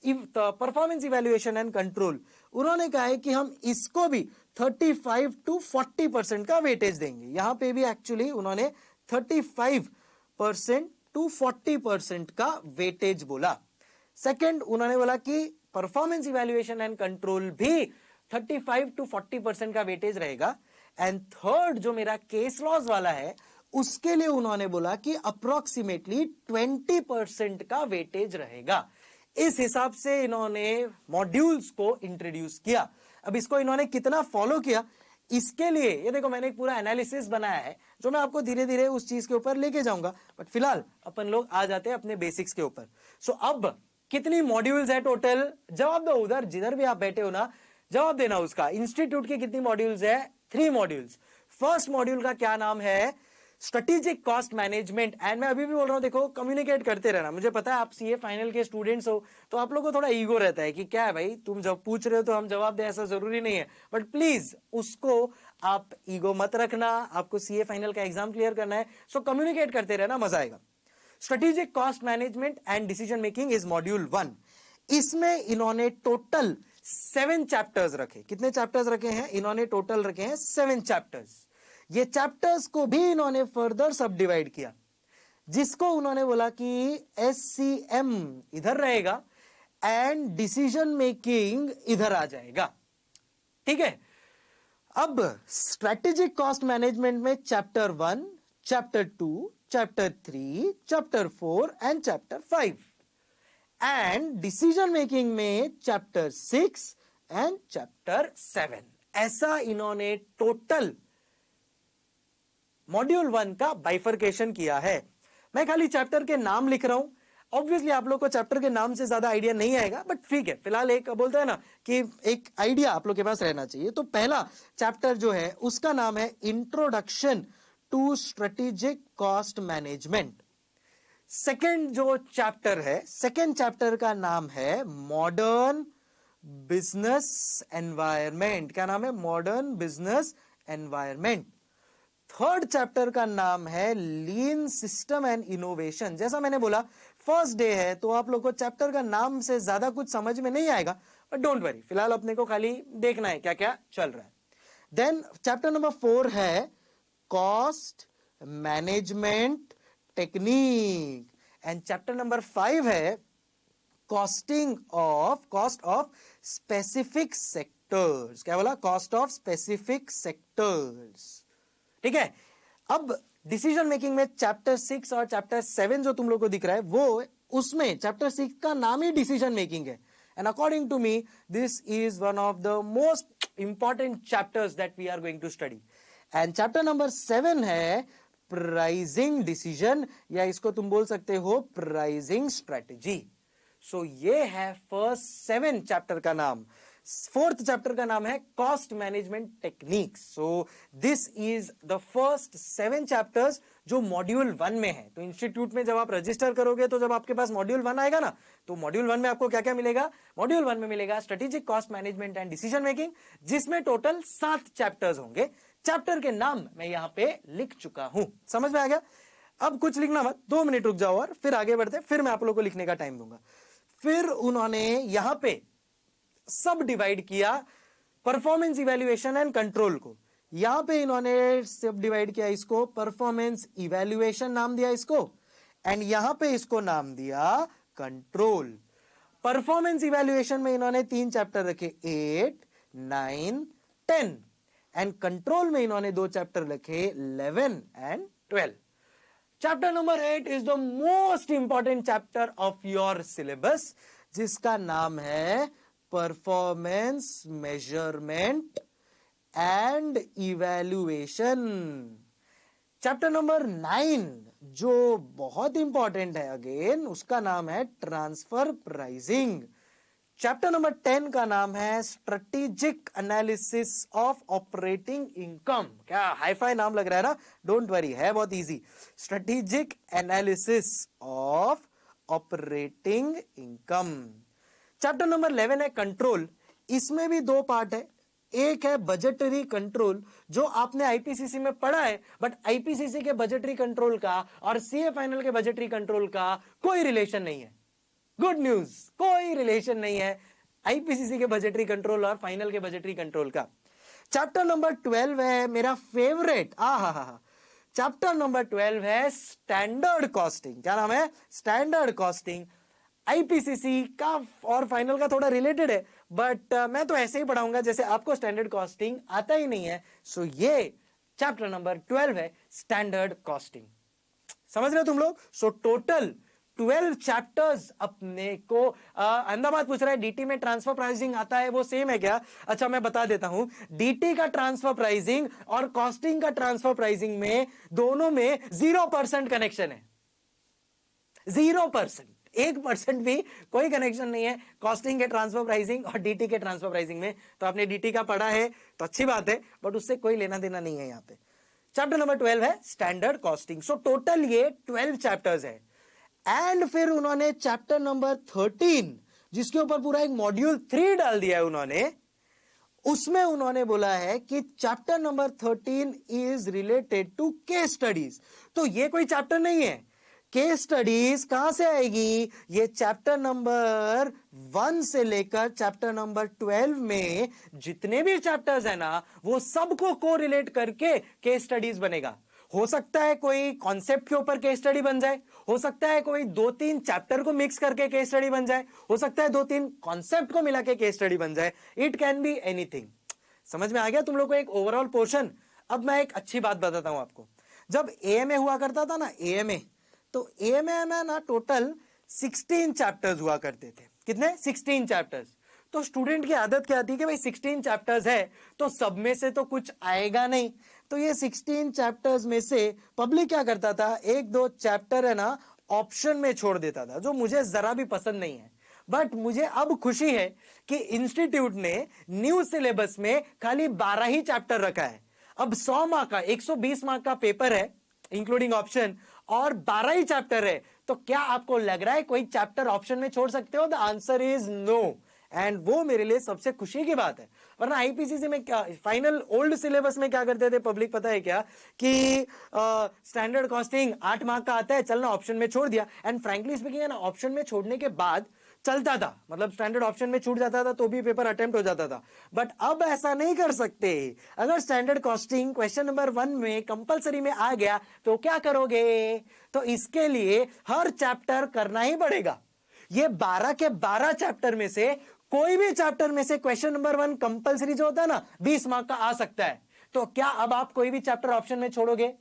परफॉर्मेंस इवैल्यूएशन एंड कंट्रोल, उन्होंने कहा है कि हम इसको भी 35 to 40% का वेटेज देंगे। यहां पे भी एक्चुअली उन्होंने 35% to 40% का वेटेज बोला। सेकंड उन्होंने बोला कि परफॉर्मेंस इवैल्यूएशन एंड कंट्रोल भी 35 to 40% का वेटेज रहेगा। एंड थर्ड जो मेरा केस लॉज वाला है उसके लिए उन्होंने बोला कि अप्रोक्सीमेटली 20% का वेटेज रहेगा। इस हिसाब से इन्होंने मॉड्यूल्स को इंट्रोड्यूस किया। अब इसको इन्होंने कितना फॉलो किया, इसके लिए ये देखो मैंने एक पूरा एनालिसिस बनाया है जो मैं आपको धीरे धीरे उस चीज के ऊपर लेके जाऊंगा, बट फिलहाल अपन लोग आ जाते हैं अपने बेसिक्स के ऊपर। सो अब कितनी मॉड्यूल्स है टोटल? जवाब दो, उधर जिधर भी आप बैठे हो ना जवाब देना उसका। इंस्टीट्यूट की कितनी मॉड्यूल्स है? 3 मॉड्यूल्स। फर्स्ट मॉड्यूल का क्या नाम है? Strategic cost management. एंड मैं अभी भी बोल रहा हूं, देखो कम्युनिकेट करते रहना। मुझे पता है आप सीए फाइनल के स्टूडेंट्स हो तो आप लोगों को थोड़ा ईगो रहता है कि क्या है भाई, तुम जब पूछ रहे हो तो हम जवाब दें, ऐसा जरूरी नहीं है। बट प्लीज उसको आप ईगो मत रखना, आपको सीए फाइनल का एग्जाम क्लियर करना है। सो कम्युनिकेट करते रहना, मजा आएगा। Strategic cost management and decision making is module 1। इसमें इन्होंने टोटल 7 चैप्टर्स रखे। कितने चैप्टर्स रखे हैं इन्होंने? टोटल रखे हैं 7 चैप्टर्स। ये चैप्टर्स को भी इन्होंने फर्दर सब डिवाइड किया, जिसको उन्होंने बोला कि SCM इधर रहेगा एंड डिसीजन मेकिंग इधर आ जाएगा। ठीक है। अब स्ट्रेटेजिक कॉस्ट मैनेजमेंट में chapter 1, chapter 2, chapter 3, chapter 4 and chapter 5, and decision making में चैप्टर 6 एंड चैप्टर 7। ऐसा इन्होंने टोटल मॉड्यूल 1 का बाइफरकेशन किया है। मैं खाली चैप्टर के नाम लिख रहा हूं। ऑब्वियसली आप लोग को चैप्टर के नाम से ज्यादा आइडिया नहीं आएगा, बट ठीक है, फिलहाल एक बोलते हैं ना कि एक आइडिया आप लोग के पास रहना चाहिए। तो पहला चैप्टर जो है उसका नाम है introduction to strategic cost management. Second जो चैप्टर है, सेकेंड चैप्टर का नाम है मॉडर्न बिजनेस एनवायरमेंट। क्या नाम है? Modern business environment. Third chapter का नाम है लीन सिस्टम एंड इनोवेशन। जैसा मैंने बोला फर्स्ट डे है, तो आप लोग को चैप्टर का नाम से ज्यादा कुछ समझ में नहीं आएगा, बट डोंट वरी, फिलहाल अपने को खाली देखना है क्या क्या चल रहा है। देन चैप्टर नंबर 4 है cost management technique, and chapter number 5 है कॉस्ट ऑफ स्पेसिफिक सेक्टर्स। क्या बोला? Cost of specific sectors. ठीक है। अब डिसीजन मेकिंग में चैप्टर 6 और चैप्टर 7 जो तुम लोग को दिख रहा है, वो उसमें चैप्टर 6 का नाम ही डिसीजन मेकिंग है, and according to me this is one of the most important chapters that we are going to study. And chapter number 7 है प्राइसिंग डिसीजन, या इसको तुम बोल सकते हो प्राइसिंग स्ट्रेटेजी। सो ये है फर्स्ट 7 चैप्टर का नाम। फोर्थ चैप्टर का नाम है cost management techniques. So this is the first 7 chapters जो मॉड्यूल 1 में है। तो इंस्टीट्यूट में जब आप रजिस्टर करोगे, तो जब आपके पास मॉड्यूल 1 आएगा ना, तो मॉड्यूल 1 में आपको क्या क्या मिलेगा? मॉड्यूल 1 में मिलेगा strategic cost management and decision making, जिसमें टोटल 7 चैप्टर्स होंगे। चैप्टर के नाम मैं यहां पे लिख चुका हूं। समझ में आ गया? अब कुछ लिखना मत, 2 मिनट रुक जाओ और फिर आगे बढ़ते, फिर मैं आप लोगों को लिखने का टाइम दूंगा। फिर उन्होंने यहां पे सब डिवाइड किया परफॉर्मेंस इवैल्यूएशन एंड कंट्रोल को। यहां पे इन्होंने सब डिवाइड किया, इसको परफॉर्मेंस इवैल्यूएशन नाम दिया इसको, एंड यहां पे इसको नाम दिया कंट्रोल। परफॉर्मेंस इवैल्यूएशन में इन्होंने 3 चैप्टर रखे, 8, 9, 10, एंड कंट्रोल में इन्होंने 2 चैप्टर रखे, 11 and 12। Chapter number 8 is the most important chapter of your syllabus, जिसका नाम है performance measurement and evaluation. Chapter number 9 जो बहुत इंपॉर्टेंट है, अगेन उसका नाम है ट्रांसफर प्राइसिंग। चैप्टर नंबर 10 का नाम है strategic analysis of operating income. क्या हाईफाई नाम लग रहा है ना? डोंट वरी, है बहुत easy. Strategic analysis of operating income. Chapter number 11 है कंट्रोल। इसमें भी 2 पार्ट है। एक है बजटरी कंट्रोल, जो आपने आईपीसीसी में पढ़ा है, बट आईपीसीसी के बजटरी कंट्रोल का और सीए फाइनल के बजटरी कंट्रोल का कोई रिलेशन नहीं है। गुड न्यूज, कोई रिलेशन नहीं है आईपीसीसी के बजटरी कंट्रोल और फाइनल के बजटरी कंट्रोल का। चैप्टर नंबर 12 है मेरा फेवरेट, चैप्टर नंबर 12 है स्टैंडर्ड कॉस्टिंग। क्या नाम है? Standard costing. आईपीसीसी का और फाइनल का थोड़ा रिलेटेड है, बट मैं तो ऐसे ही पढ़ाऊंगा जैसे आपको स्टैंडर्ड कॉस्टिंग आता ही नहीं है। सो ये चैप्टर नंबर 12 है स्टैंडर्ड कॉस्टिंग। समझ रहे हो तुम लोग? सो टोटल 12 चैप्टर्स अपने को। अहमदाबाद पूछ रहा है डीटी में ट्रांसफर प्राइसिंग आता है, वो सेम है क्या? अच्छा मैं बता देता हूं, डीटी का ट्रांसफर प्राइसिंग और कॉस्टिंग का ट्रांसफर प्राइसिंग में दोनों में 0% कनेक्शन है। 0%, 1% भी कोई कनेक्शन नहीं है कॉस्टिंग के ट्रांसफर प्राइसिंग और डीटी के ट्रांसफर प्राइसिंग में। तो आपने डीटी का पढ़ा है तो अच्छी बात है, बट उससे कोई लेना देना नहीं है यहां पे। चैप्टर नंबर 12 है स्टैंडर्ड कॉस्टिंग। सो टोटल ये 12 चैप्टर्स है। एंड फिर उन्होंने चैप्टर नंबर 13, जिसके ऊपर पूरा एक मॉड्यूल 3 डाल दिया है उन्होंने, उसमें उन्होंने बोला है कि chapter number 13 is related to case studies. तो ये कोई चैप्टर नहीं है, केस स्टडीज कहां से आएगी? ये चैप्टर नंबर 1 से लेकर चैप्टर नंबर 12 में जितने भी चैप्टर्स है ना, वो सबको कोरिलेट करके केस स्टडीज बनेगा। हो सकता है कोई कॉन्सेप्ट के ऊपर केस स्टडी बन जाए, हो सकता है कोई 2-3 चैप्टर को मिक्स करके केस स्टडी बन जाए, हो सकता है 2-3 कॉन्सेप्ट को मिला के केस स्टडी बन जाए। It can be anything. समझ में आ गया तुम लोग को एक ओवरऑल पोर्शन? अब मैं एक अच्छी बात बताता हूं आपको। जब एएमए हुआ करता था ना, एएमए, तो एएमए में ना टोटल 16 चैप्टर्स हुआ करते थे। कितने? 16 चैप्टर्स। तो स्टूडेंट की आदत क्या थी कि भाई 16 चैप्टर्स है तो सब में से तो कुछ आएगा नहीं, तो ये 16 चैप्टर्स में से पब्लिक क्या करता था, 1-2 चैप्टर है ना ऑप्शन में छोड़ देता था, जो मुझे जरा भी पसंद नहीं है। बट मुझे अब खुशी है कि इंस्टीट्यूट ने न्यू सिलेबस में खाली 12 ही चैप्टर रखा है। अब 100 मार्क का 120 मार्क का पेपर है इंक्लूडिंग ऑप्शन, और 12 ही चैप्टर है। तो क्या आपको लग रहा है कोई चैप्टर ऑप्शन में छोड़ सकते हो? The answer is no. And वो मेरे लिए सबसे खुशी की बात है। वरना आईपीसीसी में क्या, फाइनल ओल्ड सिलेबस में क्या करते थे पब्लिक, पता है क्या, कि स्टैंडर्ड कॉस्टिंग 8 मार्क का आता है, चलना ऑप्शन में छोड़ दिया। एंड फ्रैंकली स्पीकिंग है ना, ऑप्शन में छोड़ने के बाद चलता था, मतलब स्टैंडर्ड ऑप्शन में छूट जाता था तो भी पेपर अटेम्प्ट हो जाता था। बट अब ऐसा नहीं कर सकते। अगर स्टैंडर्ड कॉस्टिंग क्वेश्चन नंबर 1 में कंपलसरी में आ गया तो क्या करोगे? तो इसके लिए हर चैप्टर करना ही पड़ेगा। ये 12 के 12 चैप्टर में से कोई भी चैप्टर में से क्वेश्चन नंबर 1 कंपलसरी जो होता है ना 20 मार्क का आ सकता है। तो क्या अब आप कोई भी चैप्टर ऑप्शन में छोड़ोगे?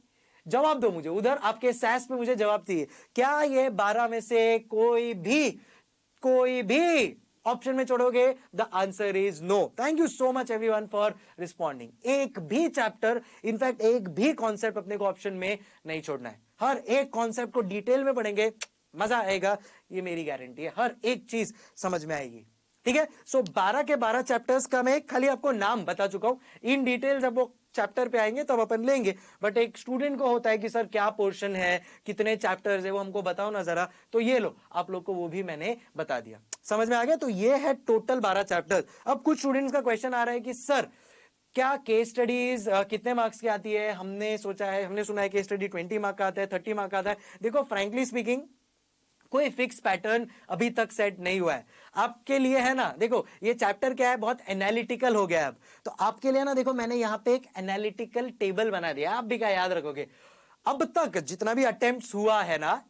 जवाब दो मुझे, उधर आपके सैस पे मुझे जवाब चाहिए। क्या ये 12 में से कोई भी ऑप्शन में छोड़ोगे? The answer is no. Thank you so much everyone for responding. एक भी चैप्टर, इनफैक्ट एक भी कॉन्सेप्ट अपने को ऑप्शन में नहीं छोड़ना है। हर एक कॉन्सेप्ट को डिटेल में पढ़ेंगे, मजा आएगा, ये मेरी गारंटी है। हर एक चीज समझ में आएगी। ठीक है। सो 12 के 12 चैप्टर्स का मैं खाली आपको नाम बता चुका हूं। इन डिटेल जब वो चैप्टर पे आएंगे तब अपन लेंगे। बट एक स्टूडेंट को होता है कि सर क्या पोर्शन है, कितने चैप्टर्स है, वो हमको बताओ ना जरा। तो ये लो, आप लोग को वो भी मैंने बता दिया। समझ में आ गया? तो ये है टोटल 12 चैप्टर्स। अब कुछ स्टूडेंट्स का क्वेश्चन आ रहा है कि सर क्या केस स्टडीज कितने मार्क्स की आती है? हमने सुना है केस स्टडी 20 मार्क का आता है, 30 मार्क का आता है। देखो फ्रैंकली स्पीकिंग कोई फिक्स पैटर्न अभी तक सेट नहीं हुआ है आपके लिए, है ना। देखो ये चैप्टर क्या है, बहुत एनालिटिकल हो गया है अब। तो आपके लिए ना देखो, मैंने यहां पे एक एनालिटिकल टेबल बना दिया, आप भी क्या याद रखोगे। अब तक जितना भी अटेम्प्ट्स हुआ है ना,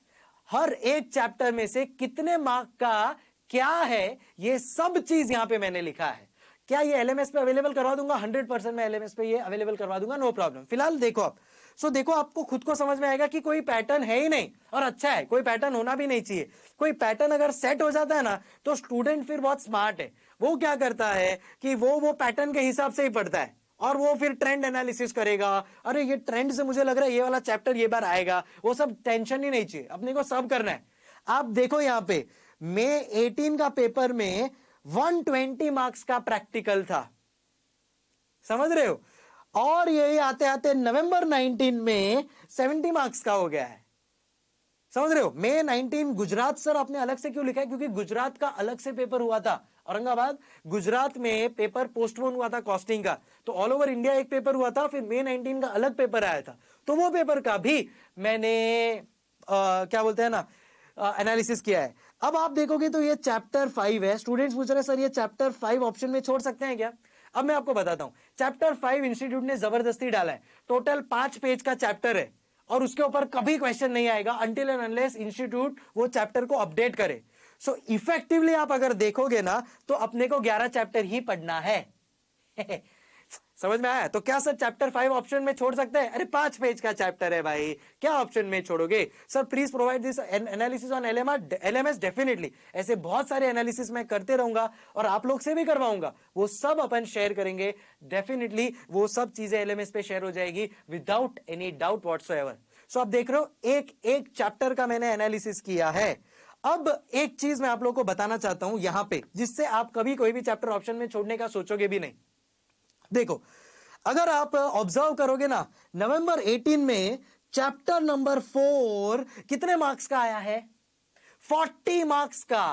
हर एक चैप्टर में से कितने मार्क का क्या है, ये सब चीज यहां पे मैंने लिखा है। क्या ये एलएमएस पे अवेलेबल करवा दूंगा? 100% मैं एलएमएस पे ये अवेलेबल करवा दूंगा, नो प्रॉब्लम। फिलहाल देखो आप, देखो आपको खुद को समझ में आएगा कि कोई पैटर्न है ही नहीं, और अच्छा है, कोई पैटर्न होना भी नहीं चाहिए। कोई पैटर्न अगर सेट हो जाता है ना, तो स्टूडेंट फिर बहुत स्मार्ट है। वो क्या करता है कि वो पैटर्न के हिसाब से ही पढ़ता है, और वो फिर ट्रेंड एनालिसिस करेगा। अरे ये ट्रेंड से मुझे लग रहा है ये वाला चैप्टर ये बार आएगा, वो सब टेंशन ही नहीं चाहिए, अपने को सब करना है। आप देखो यहां पे मई 18 का पेपर में 120 मार्क्स का प्रैक्टिकल था, समझ रहे हो, और यही आते आते नवंबर 19 में 70 मार्क्स का हो गया है। समझ रहे हो? मई 19 गुजरात सर आपने अलग से क्यों लिखा है? क्योंकि गुजरात का अलग से पेपर हुआ था, औरंगाबाद गुजरात में पेपर पोस्टपोन हुआ था कॉस्टिंग का। तो ऑल ओवर इंडिया एक पेपर हुआ था, फिर मई 19 का अलग पेपर आया था। तो वो पेपर का भी मैंने क्या बोलते हैं ना, एनालिसिस किया है। अब आप देखोगे तो ये चैप्टर 5 है। स्टूडेंट्स पूछ रहे हैं सर ये चैप्टर 5 ऑप्शन में छोड़ सकते हैं क्या? अब मैं आपको बताता हूं। चैप्टर 5 इंस्टीट्यूट ने जबरदस्ती डाला है। टोटल 5 पेज का चैप्टर है, और उसके ऊपर कभी क्वेश्चन नहीं आएगा अंटिल एंड अनलेस इंस्टीट्यूट वो चैप्टर को अपडेट करे। सो इफेक्टिवली आप अगर देखोगे ना, तो अपने को 11 चैप्टर ही पढ़ना है। समझ में आया? तो क्या सर चैप्टर 5 ऑप्शन में छोड़ सकते हैं? अरे 5 पेज का चैप्टर है भाई, क्या ऑप्शन में छोड़ोगे? Sir please provide this analysis on LMS. Definitely ऐसे बहुत सारे एनालिसिस मैं करते रहूंगा, और आप लोग से भी करवाऊंगा, वो सब अपन शेयर करेंगे। डेफिनेटली वो सब चीजें एलएमएस पे शेयर हो जाएगी विदाउट एनी डाउट व्हाटसोएवर। सो आप देख रहे हो एक एक चैप्टर का मैंने एनालिसिस किया है। अब एक चीज मैं आप लोग को बताना चाहता हूं यहां पे, जिससे आप कभी कोई भी चैप्टर ऑप्शन में छोड़ने का सोचोगे भी नहीं। देखो अगर आप ऑब्जर्व करोगे ना, नवंबर 18 में चैप्टर नंबर 4 कितने मार्क्स का आया है? 40 मार्क्स का।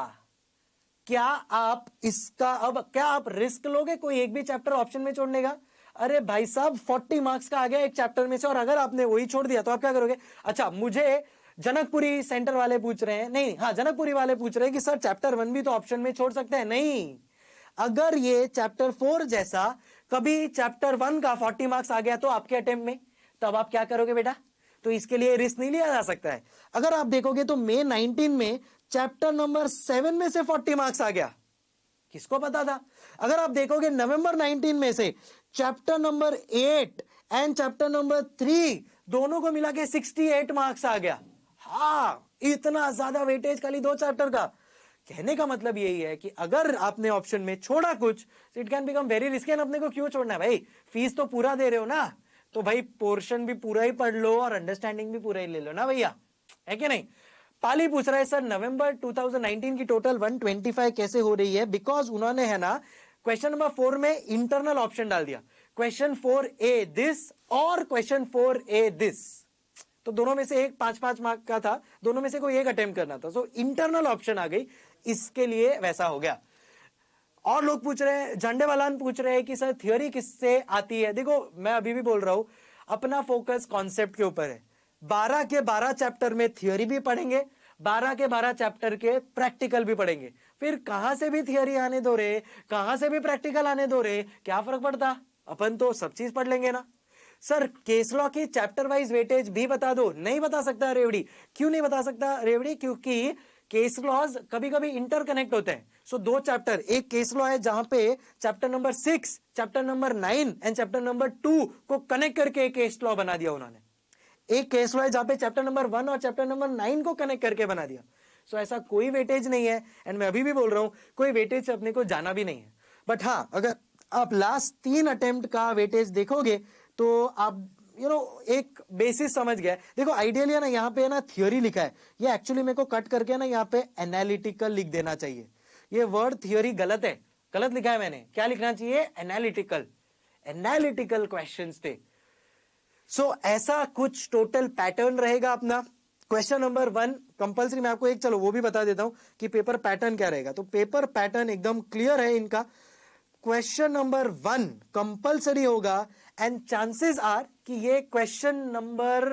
क्या आप इसका, अब क्या आप रिस्क लोगे कोई एक भी चैप्टर ऑप्शन में छोड़ने का? अरे भाई साहब 40 मार्क्स का आ गया एक चैप्टर में से, और अगर आपने वही छोड़ दिया तो आप क्या करोगे? अच्छा मुझे जनकपुरी सेंटर वाले पूछ रहे हैं, नहीं, हाँ जनकपुरी वाले पूछ रहे हैं कि सर चैप्टर 1 भी तो ऑप्शन में छोड़ सकते हैं। नहीं, अगर ये चैप्टर 4 जैसा कभी चैप्टर 1 का 40 मार्क्स आ गया तो आपके अटेम्प्ट में, तब आप क्या करोगे बेटा? तो इसके लिए रिस्क नहीं लिया जा सकता है। अगर आप देखोगे तो May 19 में चैप्टर नंबर 7 में से 40 मार्क्स आ गया, किसको पता था? अगर आप देखोगे November 19 में से chapter number 8 and chapter number 3 दोनों को मिला के 68 मार्क्स आ गया। हाँ, इतना ज्यादा वेटेज खाली 2 चैप्टर का। कहने का मतलब यही है कि अगर आपने ऑप्शन में छोड़ा कुछ, it can become very risky. अपने को क्यों छोड़ना है भाई? फीस तो पूरा दे रहे हो ना, तो भाई पोर्शन भी पूरा ही पढ़ लो और अंडरस्टैंडिंग भी पूरा ही ले लो ना भैया, है कि नहीं? पाली पूछ रहा है सर नवंबर 2019 की टोटल 125 कैसे हो रही है? बिकॉज उन्होंने है ना क्वेश्चन नंबर 4 में इंटरनल ऑप्शन डाल दिया, क्वेश्चन 4A दिस और क्वेश्चन 4A दिस, तो दोनों में से एक 5-5 मार्क का था, दोनों में से कोई एक अटेम्प्ट करना था, सो इंटरनल ऑप्शन आ गई, इसके लिए वैसा हो गया। और लोग पूछ रहे हैं, झंडे वालान पूछ रहे हैं कि सर थियोरी किससे आती है? देखो मैं अभी भी बोल रहा हूं, अपना फोकस कॉन्सेप्ट के ऊपर है। 12 के 12 चैप्टर में थियोरी भी पढ़ेंगे, 12 के 12 चैप्टर के प्रैक्टिकल भी पढ़ेंगे। फिर कहां से भी थियोरी आने दो रे, कहां से भी प्रैक्टिकल आने दो रे, क्या फर्क पड़ता? अपन तो सब चीज पढ़ लेंगे ना। सर केस लॉ की चैप्टर वाइज वेटेज भी बता दो। नहीं बता सकता रेवड़ी। क्यों नहीं बता सकता रेवड़ी? क्योंकि केस लॉज कभी कभी इंटरकनेक्ट होते हैं। सो 2 चैप्टर, एक केस लॉ है जहां पे chapter number 6, chapter number 9 and chapter number 2 को कनेक्ट करके एक केस लॉ बना दिया उन्होंने। एक केस लॉ है जहां पे चैप्टर नंबर 1 और चैप्टर नंबर 9 को कनेक्ट करके बना दिया। सो ऐसा कोई वेटेज नहीं है, एंड मैं अभी भी बोल रहा हूं कोई वेटेज से अपने को जाना भी नहीं है। बट हाँ, अगर आप लास्ट 3 अटेम्प्ट का वेटेज देखोगे तो आप एक बेसिस समझ गए। देखो आइडियली है ना, यहाँ पे ना थियोरी लिखा है, ये एक्चुअली मेरे को कट करके ना यहाँ पे एनालिटिकल लिख देना चाहिए। ये वर्ड थियोरी गलत है, गलत लिखा है मैंने। क्या लिखना चाहिए? एनालिटिकल। एनालिटिकल क्वेश्चंस थे। सो ऐसा कुछ टोटल पैटर्न रहेगा अपना। क्वेश्चन नंबर 1 कंपलसरी, मैं आपको एक चलो वो भी बता देता हूं कि पेपर पैटर्न क्या रहेगा। तो पेपर पैटर्न एकदम क्लियर है इनका। क्वेश्चन नंबर 1 कंपलसरी होगा, एंड चांसेस आर कि ये क्वेश्चन नंबर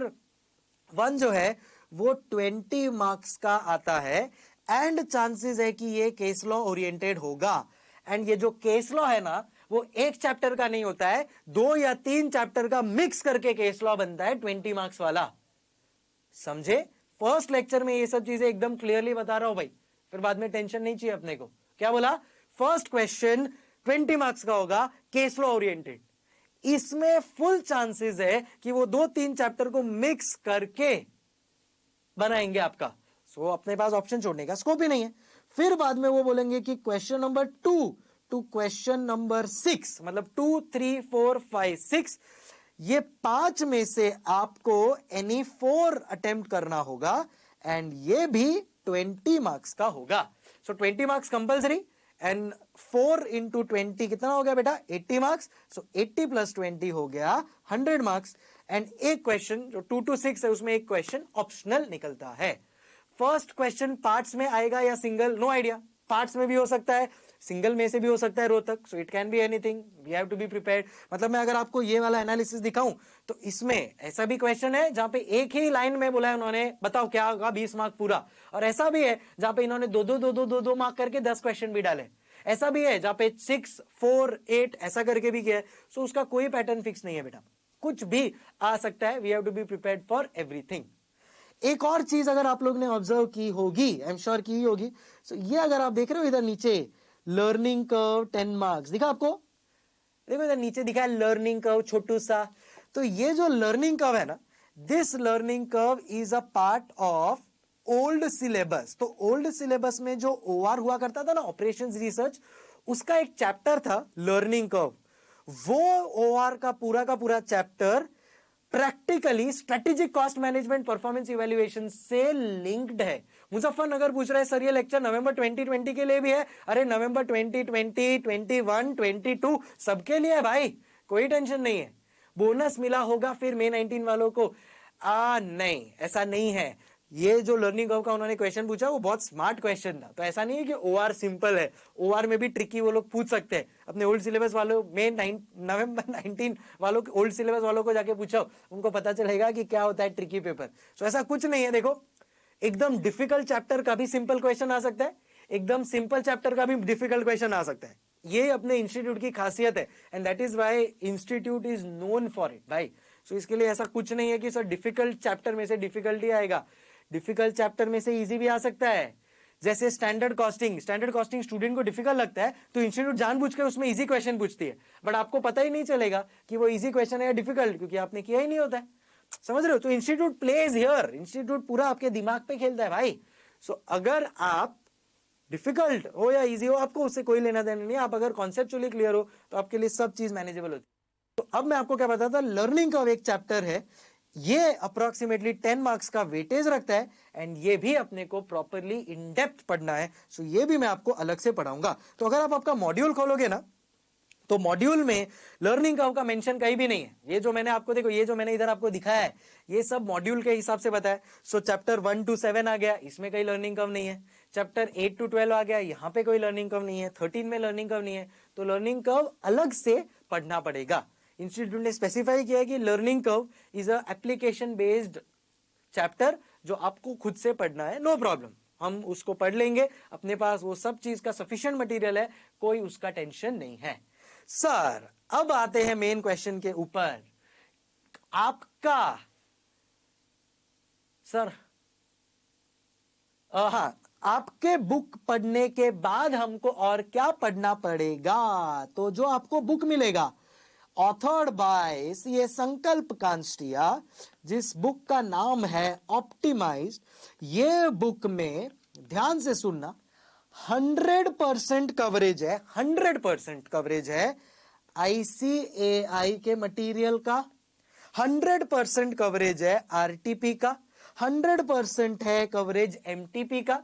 1 जो है वो 20 मार्क्स का आता है, एंड चांसेस है कि ये केस लॉ ओरिएंटेड होगा। एंड ये जो केस लॉ है ना, वो एक चैप्टर का नहीं होता है, 2 या 3 चैप्टर का मिक्स करके केस लॉ बनता है 20 मार्क्स वाला। समझे? फर्स्ट लेक्चर में ये सब चीजें एकदम क्लियरली बता रहा हूं भाई, फिर बाद में टेंशन नहीं चाहिए अपने को। क्या बोला? फर्स्ट क्वेश्चन 20 मार्क्स का होगा, केस लॉ ओरिएंटेड। इसमें फुल चांसेस है कि वो 2-3 चैप्टर को मिक्स करके बनाएंगे आपका। सो अपने पास ऑप्शन छोड़ने का स्कोप ही नहीं है। फिर बाद में वो बोलेंगे कि question number 2 to question number 6, मतलब 2, 3, 4, 5, 6, ये 5 में से आपको एनी 4 अटेम्प्ट करना होगा, एंड ये भी 20 मार्क्स का होगा। सो 20 मार्क्स कंपल्सरी, एंड 4 इंटू 20 कितना हो गया बेटा? 80 मार्क्स। सो 80 प्लस 20 हो गया 100 मार्क्स। एंड एक क्वेश्चन जो 2 to 6 है, उसमें एक क्वेश्चन ऑप्शनल निकलता है। फर्स्ट क्वेश्चन पार्ट्स में आएगा या सिंगल, नो आइडिया। पार्ट्स में भी हो सकता है, सिंगल में से भी हो सकता है Rohtak. So it can be anything, we have to be prepared. मतलब मैं अगर आपको ये वाला एनालिसिस दिखाऊं तो इसमें ऐसा भी क्वेश्चन है जहां पे एक ही लाइन में बोला है उन्होंने, बताओ क्या होगा 20 मार्क पूरा। और ऐसा भी है जहां पे इन्होंने 2-2 मार्क करके 10 क्वेश्चन भी डाले। ऐसा भी है जहां पे 6, 4, 8 ऐसा करके भी किया है। सो उसका कोई पैटर्न फिक्स नहीं है बेटा, कुछ भी आ सकता है। We have to be prepared for everything. एक और चीज अगर आप लोग ने ऑब्जर्व की होगी, आई एम श्योर की होगी, सो ये अगर आप देख रहे हो इधर नीचे लर्निंग कर्व 10 मार्क्स दिखा आपको। देखो इधर नीचे दिखा है लर्निंग कर्व छोटू सा। तो ये जो लर्निंग कर्व है ना, this learning curve is a part of old syllabus. तो ओल्ड सिलेबस में जो ओआर हुआ करता था ना, ऑपरेशंस रिसर्च, उसका एक चैप्टर था लर्निंग कर्व। वो ओआर का पूरा chapter practically strategic cost management performance evaluation से लिंक्ड है। मुजफ्फरनगर पूछ रहा है सर ये लेक्चर नवंबर 2020 के लिए भी है? अरे नवंबर 2020, 21, 22 सबके लिए है भाई, कोई टेंशन नहीं है। बोनस मिला होगा फिर May 19 वालों को? नहीं, ऐसा नहीं है। ये जो लर्निंग कर्व का उन्होंने क्वेश्चन पूछा वो बहुत स्मार्ट क्वेश्चन था। तो ऐसा नहीं है कि ओआर सिंपल है, ओआर में भी ट्रिकी वो लोग पूछ सकते हैं। अपने ओल्ड सिलेबस वालों में नवंबर 19 वालों ओल्ड सिलेबस वालों को जाके पूछो, उनको पता चलेगा कि क्या होता है ट्रिकी पेपर। सो ऐसा कुछ नहीं है। देखो एकदम डिफिकल्ट चैप्टर का भी सिंपल क्वेश्चन आ सकता है, एकदम सिंपल चैप्टर का भी डिफिकल्ट क्वेश्चन आ सकता है। ये अपने इंस्टीट्यूट की खासियत है, and that is why institute is known for it भाई। सो इसके लिए ऐसा कुछ नहीं है कि सर डिफिकल्ट चैप्टर में से डिफिकल्टी आएगा, डिफिकल्ट चैप्टर में से इजी भी आ सकता है। जैसे स्टैंडर्ड कॉस्टिंग स्टूडेंट को डिफिकल्ट लगता है तो इंस्टीट्यूट जानबूझ के उसमें इजी क्वेश्चन पूछती है, बट आपको पता ही नहीं चलेगा कि वो इजी क्वेश्चन है या डिफिकल्ट, क्योंकि आपने किया ही नहीं होता है। समझ रहे हो? तो इंस्टीट्यूट प्लेज हियर, इंस्टीट्यूट पूरा आपके दिमाग पे खेलता है भाई। सो अगर आप डिफिकल्ट हो या इजी हो, आपको उससे कोई लेना देना नहीं है। आप अगर कॉन्सेप्चुअली क्लियर हो तो आपके लिए सब चीज मैनेजेबल होती है। तो अब मैं आपको क्या बताता, लर्निंग का एक चैप्टर है, ये अप्रोक्सीमेटली 10 मार्क्स का वेटेज रखता है, एंड ये भी अपने को प्रॉपरली इन डेप्थ पढ़ना है। सो ये भी मैं आपको अलग से पढ़ाऊंगा। तो अगर आप आपका मॉड्यूल खोलोगे ना, तो मॉड्यूल में लर्निंग कर्व का मेंशन कहीं भी नहीं है। ये जो मैंने आपको, देखो ये जो मैंने इधर आपको दिखाया है, ये सब मॉड्यूल के हिसाब से बताया। सो चैप्टर 1 to 7 आ गया, इसमें कोई लर्निंग कर्व नहीं है। चैप्टर 8 to 12 आ गया, यहाँ पे कोई लर्निंग कर्व नहीं है। 13 में लर्निंग कर्व नहीं है, तो लर्निंग कर्व अलग से पढ़ना पड़ेगा। इंस्टीट्यूट ने स्पेसिफाई किया है कि learning curve is a application based chapter, जो आपको खुद से पढ़ना है, नो प्रॉब्लम, हम उसको पढ़ लेंगे। अपने पास वो सब चीज का सफिशिएंट मटेरियल है, कोई उसका टेंशन नहीं है। सर अब आते हैं मेन क्वेश्चन के ऊपर। आपका सर हाँ, आपके बुक पढ़ने के बाद हमको और क्या पढ़ना पड़ेगा? तो जो आपको बुक मिलेगा ऑथर्ड बाय ये संकल्प कांस्टिया, जिस बुक का नाम है ऑप्टिमाइज्ड, ये बुक में ध्यान से सुनना 100% कवरेज है, 100% कवरेज है ICAI के मटेरियल का, 100% कवरेज है RTP का, 100% है कवरेज MTP का,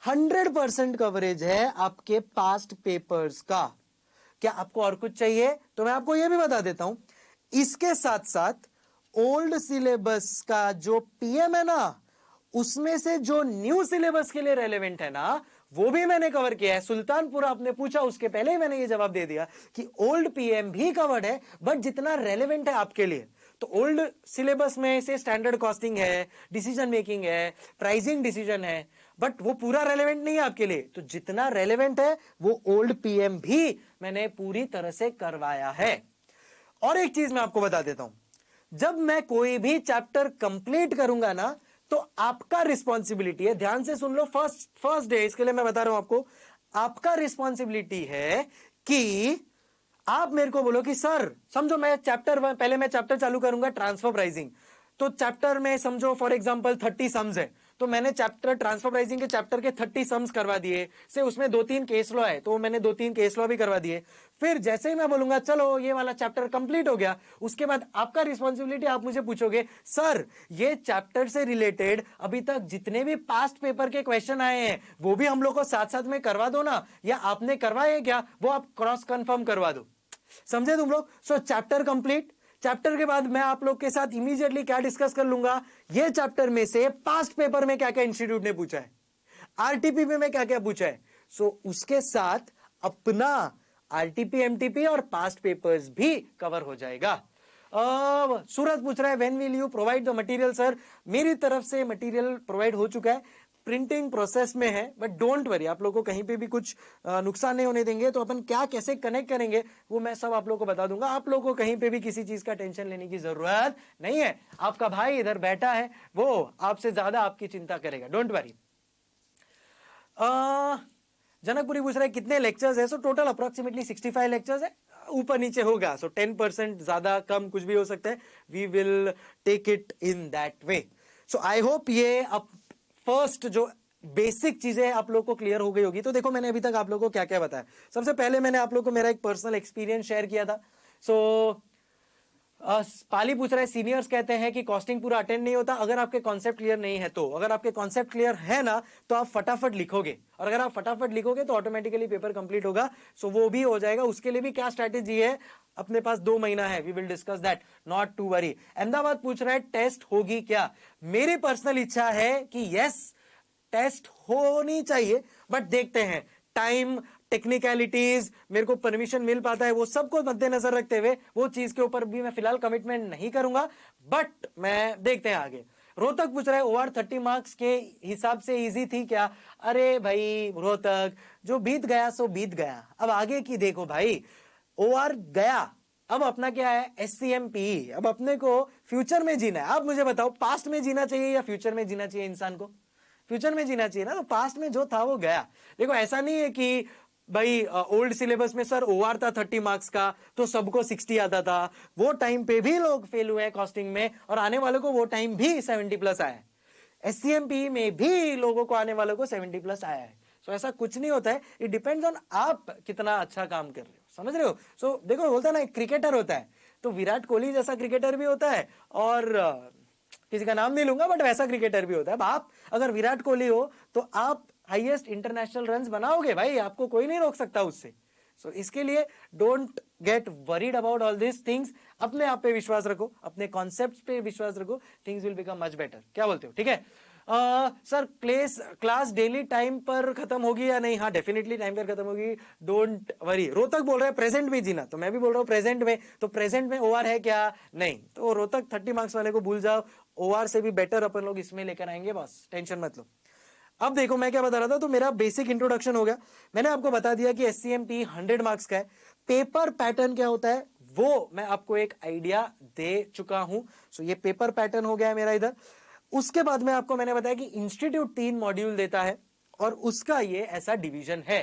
100% कवरेज है आपके पास्ट पेपर्स का। क्या आपको और कुछ चाहिए? तो मैं आपको यह भी बता देता हूं, इसके साथ साथ ओल्ड सिलेबस का जो PM है ना, उसमें से जो न्यू सिलेबस के लिए रेलेवेंट है ना, वो भी मैंने कवर किया है। सुल्तानपुर आपने पूछा, उसके पहले ही मैंने ये जवाब दे दिया कि ओल्ड PM भी कवर्ड है, बट जितना रेलेवेंट है आपके लिए। तो ओल्ड सिलेबस में से स्टैंडर्ड कॉस्टिंग है, डिसीजन मेकिंग है, प्राइसिंग डिसीजन है, बट वो पूरा रेलेवेंट नहीं है आपके लिए। तो जितना रेलेवेंट है वो ओल्ड PM भी मैंने पूरी तरह से करवाया है। और एक चीज मैं आपको बता देता हूं, जब मैं कोई भी चैप्टर कंप्लीट करूंगा ना, तो आपका रिस्पॉन्सिबिलिटी है, ध्यान से सुन लो, फर्स्ट डे, इसके लिए मैं बता रहा हूं आपको, आपका रिस्पॉन्सिबिलिटी है कि आप मेरे को बोलो कि सर समझो मैं पहले मैं चैप्टर चालू करूंगा ट्रांसफर प्राइसिंग। तो चैप्टर में समझो फॉर एग्जांपल 30 सम्स है, तो मैंने चैप्टर ट्रांसफर प्राइसिंग के चैप्टर के 30 सम्स करवा दिए से, उसमें 2-3 केस लॉ है, तो मैंने 2-3 केस लॉ भी करवा दिए। फिर जैसे ही मैं बोलूंगा चलो ये वाला चैप्टर कंप्लीट हो गया, उसके बाद आपका रिस्पॉन्सिबिलिटी, आप मुझे पूछोगे सर ये चैप्टर से रिलेटेड अभी तक जितने भी पास्ट पेपर के क्वेश्चन आए हैं वो भी हम लोग को साथ साथ में करवा दो ना, या आपने करवाए क्या वो आप क्रॉस कंफर्म करवा दो। समझे तुम लोग? सो चैप्टर कंप्लीट, चैप्टर के बाद मैं आप लोग के साथ इमीडिएटली क्या डिस्कस कर लूंगा, ये चैप्टर में से पास्ट पेपर में क्या क्या इंस्टीट्यूट ने पूछा है, RTP में क्या क्या पूछा है। सो उसके साथ अपना RTP MTP और पास्ट पेपर्स भी कवर हो जाएगा। सूरज पूछ रहा है when will you provide the material? Sir मेरी तरफ से मटेरियल प्रोवाइड हो चुका है, प्रिंटिंग प्रोसेस में है, बट डोंट वरी, आप लोगों को कहीं पे भी कुछ नुकसान नहीं होने देंगे। तो अपन क्या कैसे कनेक्ट करेंगे वो मैं सब आप लोगों को बता दूंगा। आप लोगों को कहीं पे भी किसी चीज का टेंशन लेने की जरूरत नहीं है। आपका भाई इधर बैठा है, वो आपसे ज्यादा आपकी चिंता करेगा, डोंट वरी। जनकपुरी पूछ रहा है कितने लेक्चर्स है? सो टोटल अप्रोक्सीमेटली 65 लेक्चर्स है, ऊपर नीचे होगा, सो 10% ज्यादा कम कुछ भी हो सकता है। We will take it in that way. So I hope ये अब फर्स्ट जो बेसिक चीजें आप लोग को क्लियर हो गई होगी। तो देखो मैंने अभी तक आप लोगों को क्या क्या बताया। सबसे पहले मैंने आप लोग को मेरा एक पर्सनल एक्सपीरियंस शेयर किया था। सो पाली पूछ रहा है सीनियर्स कहते हैं कि कॉस्टिंग पूरा अटेंड नहीं होता अगर आपके कॉन्सेप्ट क्लियर नहीं है। तो अगर आपके कॉन्सेप्ट क्लियर है ना, तो आप फटाफट लिखोगे, और अगर आप फटाफट लिखोगे तो ऑटोमेटिकली पेपर कंप्लीट होगा। सो वो भी हो जाएगा। उसके लिए भी क्या स्ट्रैटेजी है, अपने पास 2 महीना है, we will discuss that, not to worry. Ahmedabad पूछ रहा है टेस्ट होगी क्या? मेरी पर्सनल इच्छा है कि यस टेस्ट होनी चाहिए, बट देखते हैं टाइम, टेक्निकलिटीज, मेरे को परमिशन मिल पाता है, वो सबको मद्देनजर रखते हुए वो चीज के ऊपर भी मैं फिलहाल कमिटमेंट नहीं करूंगा, बट मैं देखते हैं आगे। रोहतक पूछ रहा है ओआर 30 मार्क्स के हिसाब से इजी थी क्या? अरे भाई रोहतक, जो बीत गया सो बीत गया, अब आगे की देखो भाई। ओआर गया, अब अपना क्या है? SCMP। अब अपने को फ्यूचर में जीना है। अब मुझे बताओ, पास्ट में जीना चाहिए या फ्यूचर में जीना चाहिए? इंसान को फ्यूचर में जीना चाहिए ना। तो पास्ट में जो था वो गया। देखो ऐसा नहीं है कि भाई ओल्ड सिलेबस में सर ओआर था 30 मार्क्स का तो सबको 60 आता था। वो टाइम पे भी लोग फेल हुए हैं कॉस्टिंग में, और आने वालों को वो टाइम भी 70 प्लस आया है। SCMP में भी लोगों को, आने वालों को 70 प्लस आया है। सो ऐसा कुछ नहीं होता है, इट डिपेंड्स ऑन आप कितना अच्छा काम कर रहे हो, समझ रहे हो? सो देखो, बोलता है ना, एक क्रिकेटर होता है तो विराट कोहली जैसा क्रिकेटर भी होता है, और किसी का नाम नहीं लूंगा बट वैसा क्रिकेटर भी होता है। अब आप अगर विराट कोहली हो तो आप हाईएस्ट इंटरनेशनल रन्स बनाओगे भाई, आपको कोई नहीं रोक सकता उससे। सो इसके लिए don't get worried about all this things. अपने आप पे विश्वास रखो, अपने कॉन्सेप्ट्स पे विश्वास रखो, things will become much better. क्या बोलते हो? ठीक है। सर क्लास डेली टाइम पर खत्म होगी या नहीं? हाँ, डेफिनेटली टाइम पर खत्म होगी, डोंट वरी। रोहतक बोल रहा है प्रेजेंट में जीना, तो मैं भी बोल रहा हूँ प्रेजेंट में। तो प्रेजेंट में ओआर है क्या? नहीं। तो रोहतक 30 मार्क्स वाले को भूल जाओ, ओआर से भी बेटर अपन लोग इसमें लेकर आएंगे, बस टेंशन मत लो। अब देखो मैं क्या बता रहा था, तो मेरा बेसिक इंट्रोडक्शन हो गया। मैंने आपको बता दिया कि SCMP 100 मार्क्स का है। पेपर पैटर्न क्या होता है वो मैं आपको एक आइडिया दे चुका हूं। सो ये पेपर पैटर्न हो गया है मेरा इधर। उसके बाद में आपको मैंने बताया कि इंस्टीट्यूट 3 मॉड्यूल देता है और उसका ये ऐसा डिवीजन है।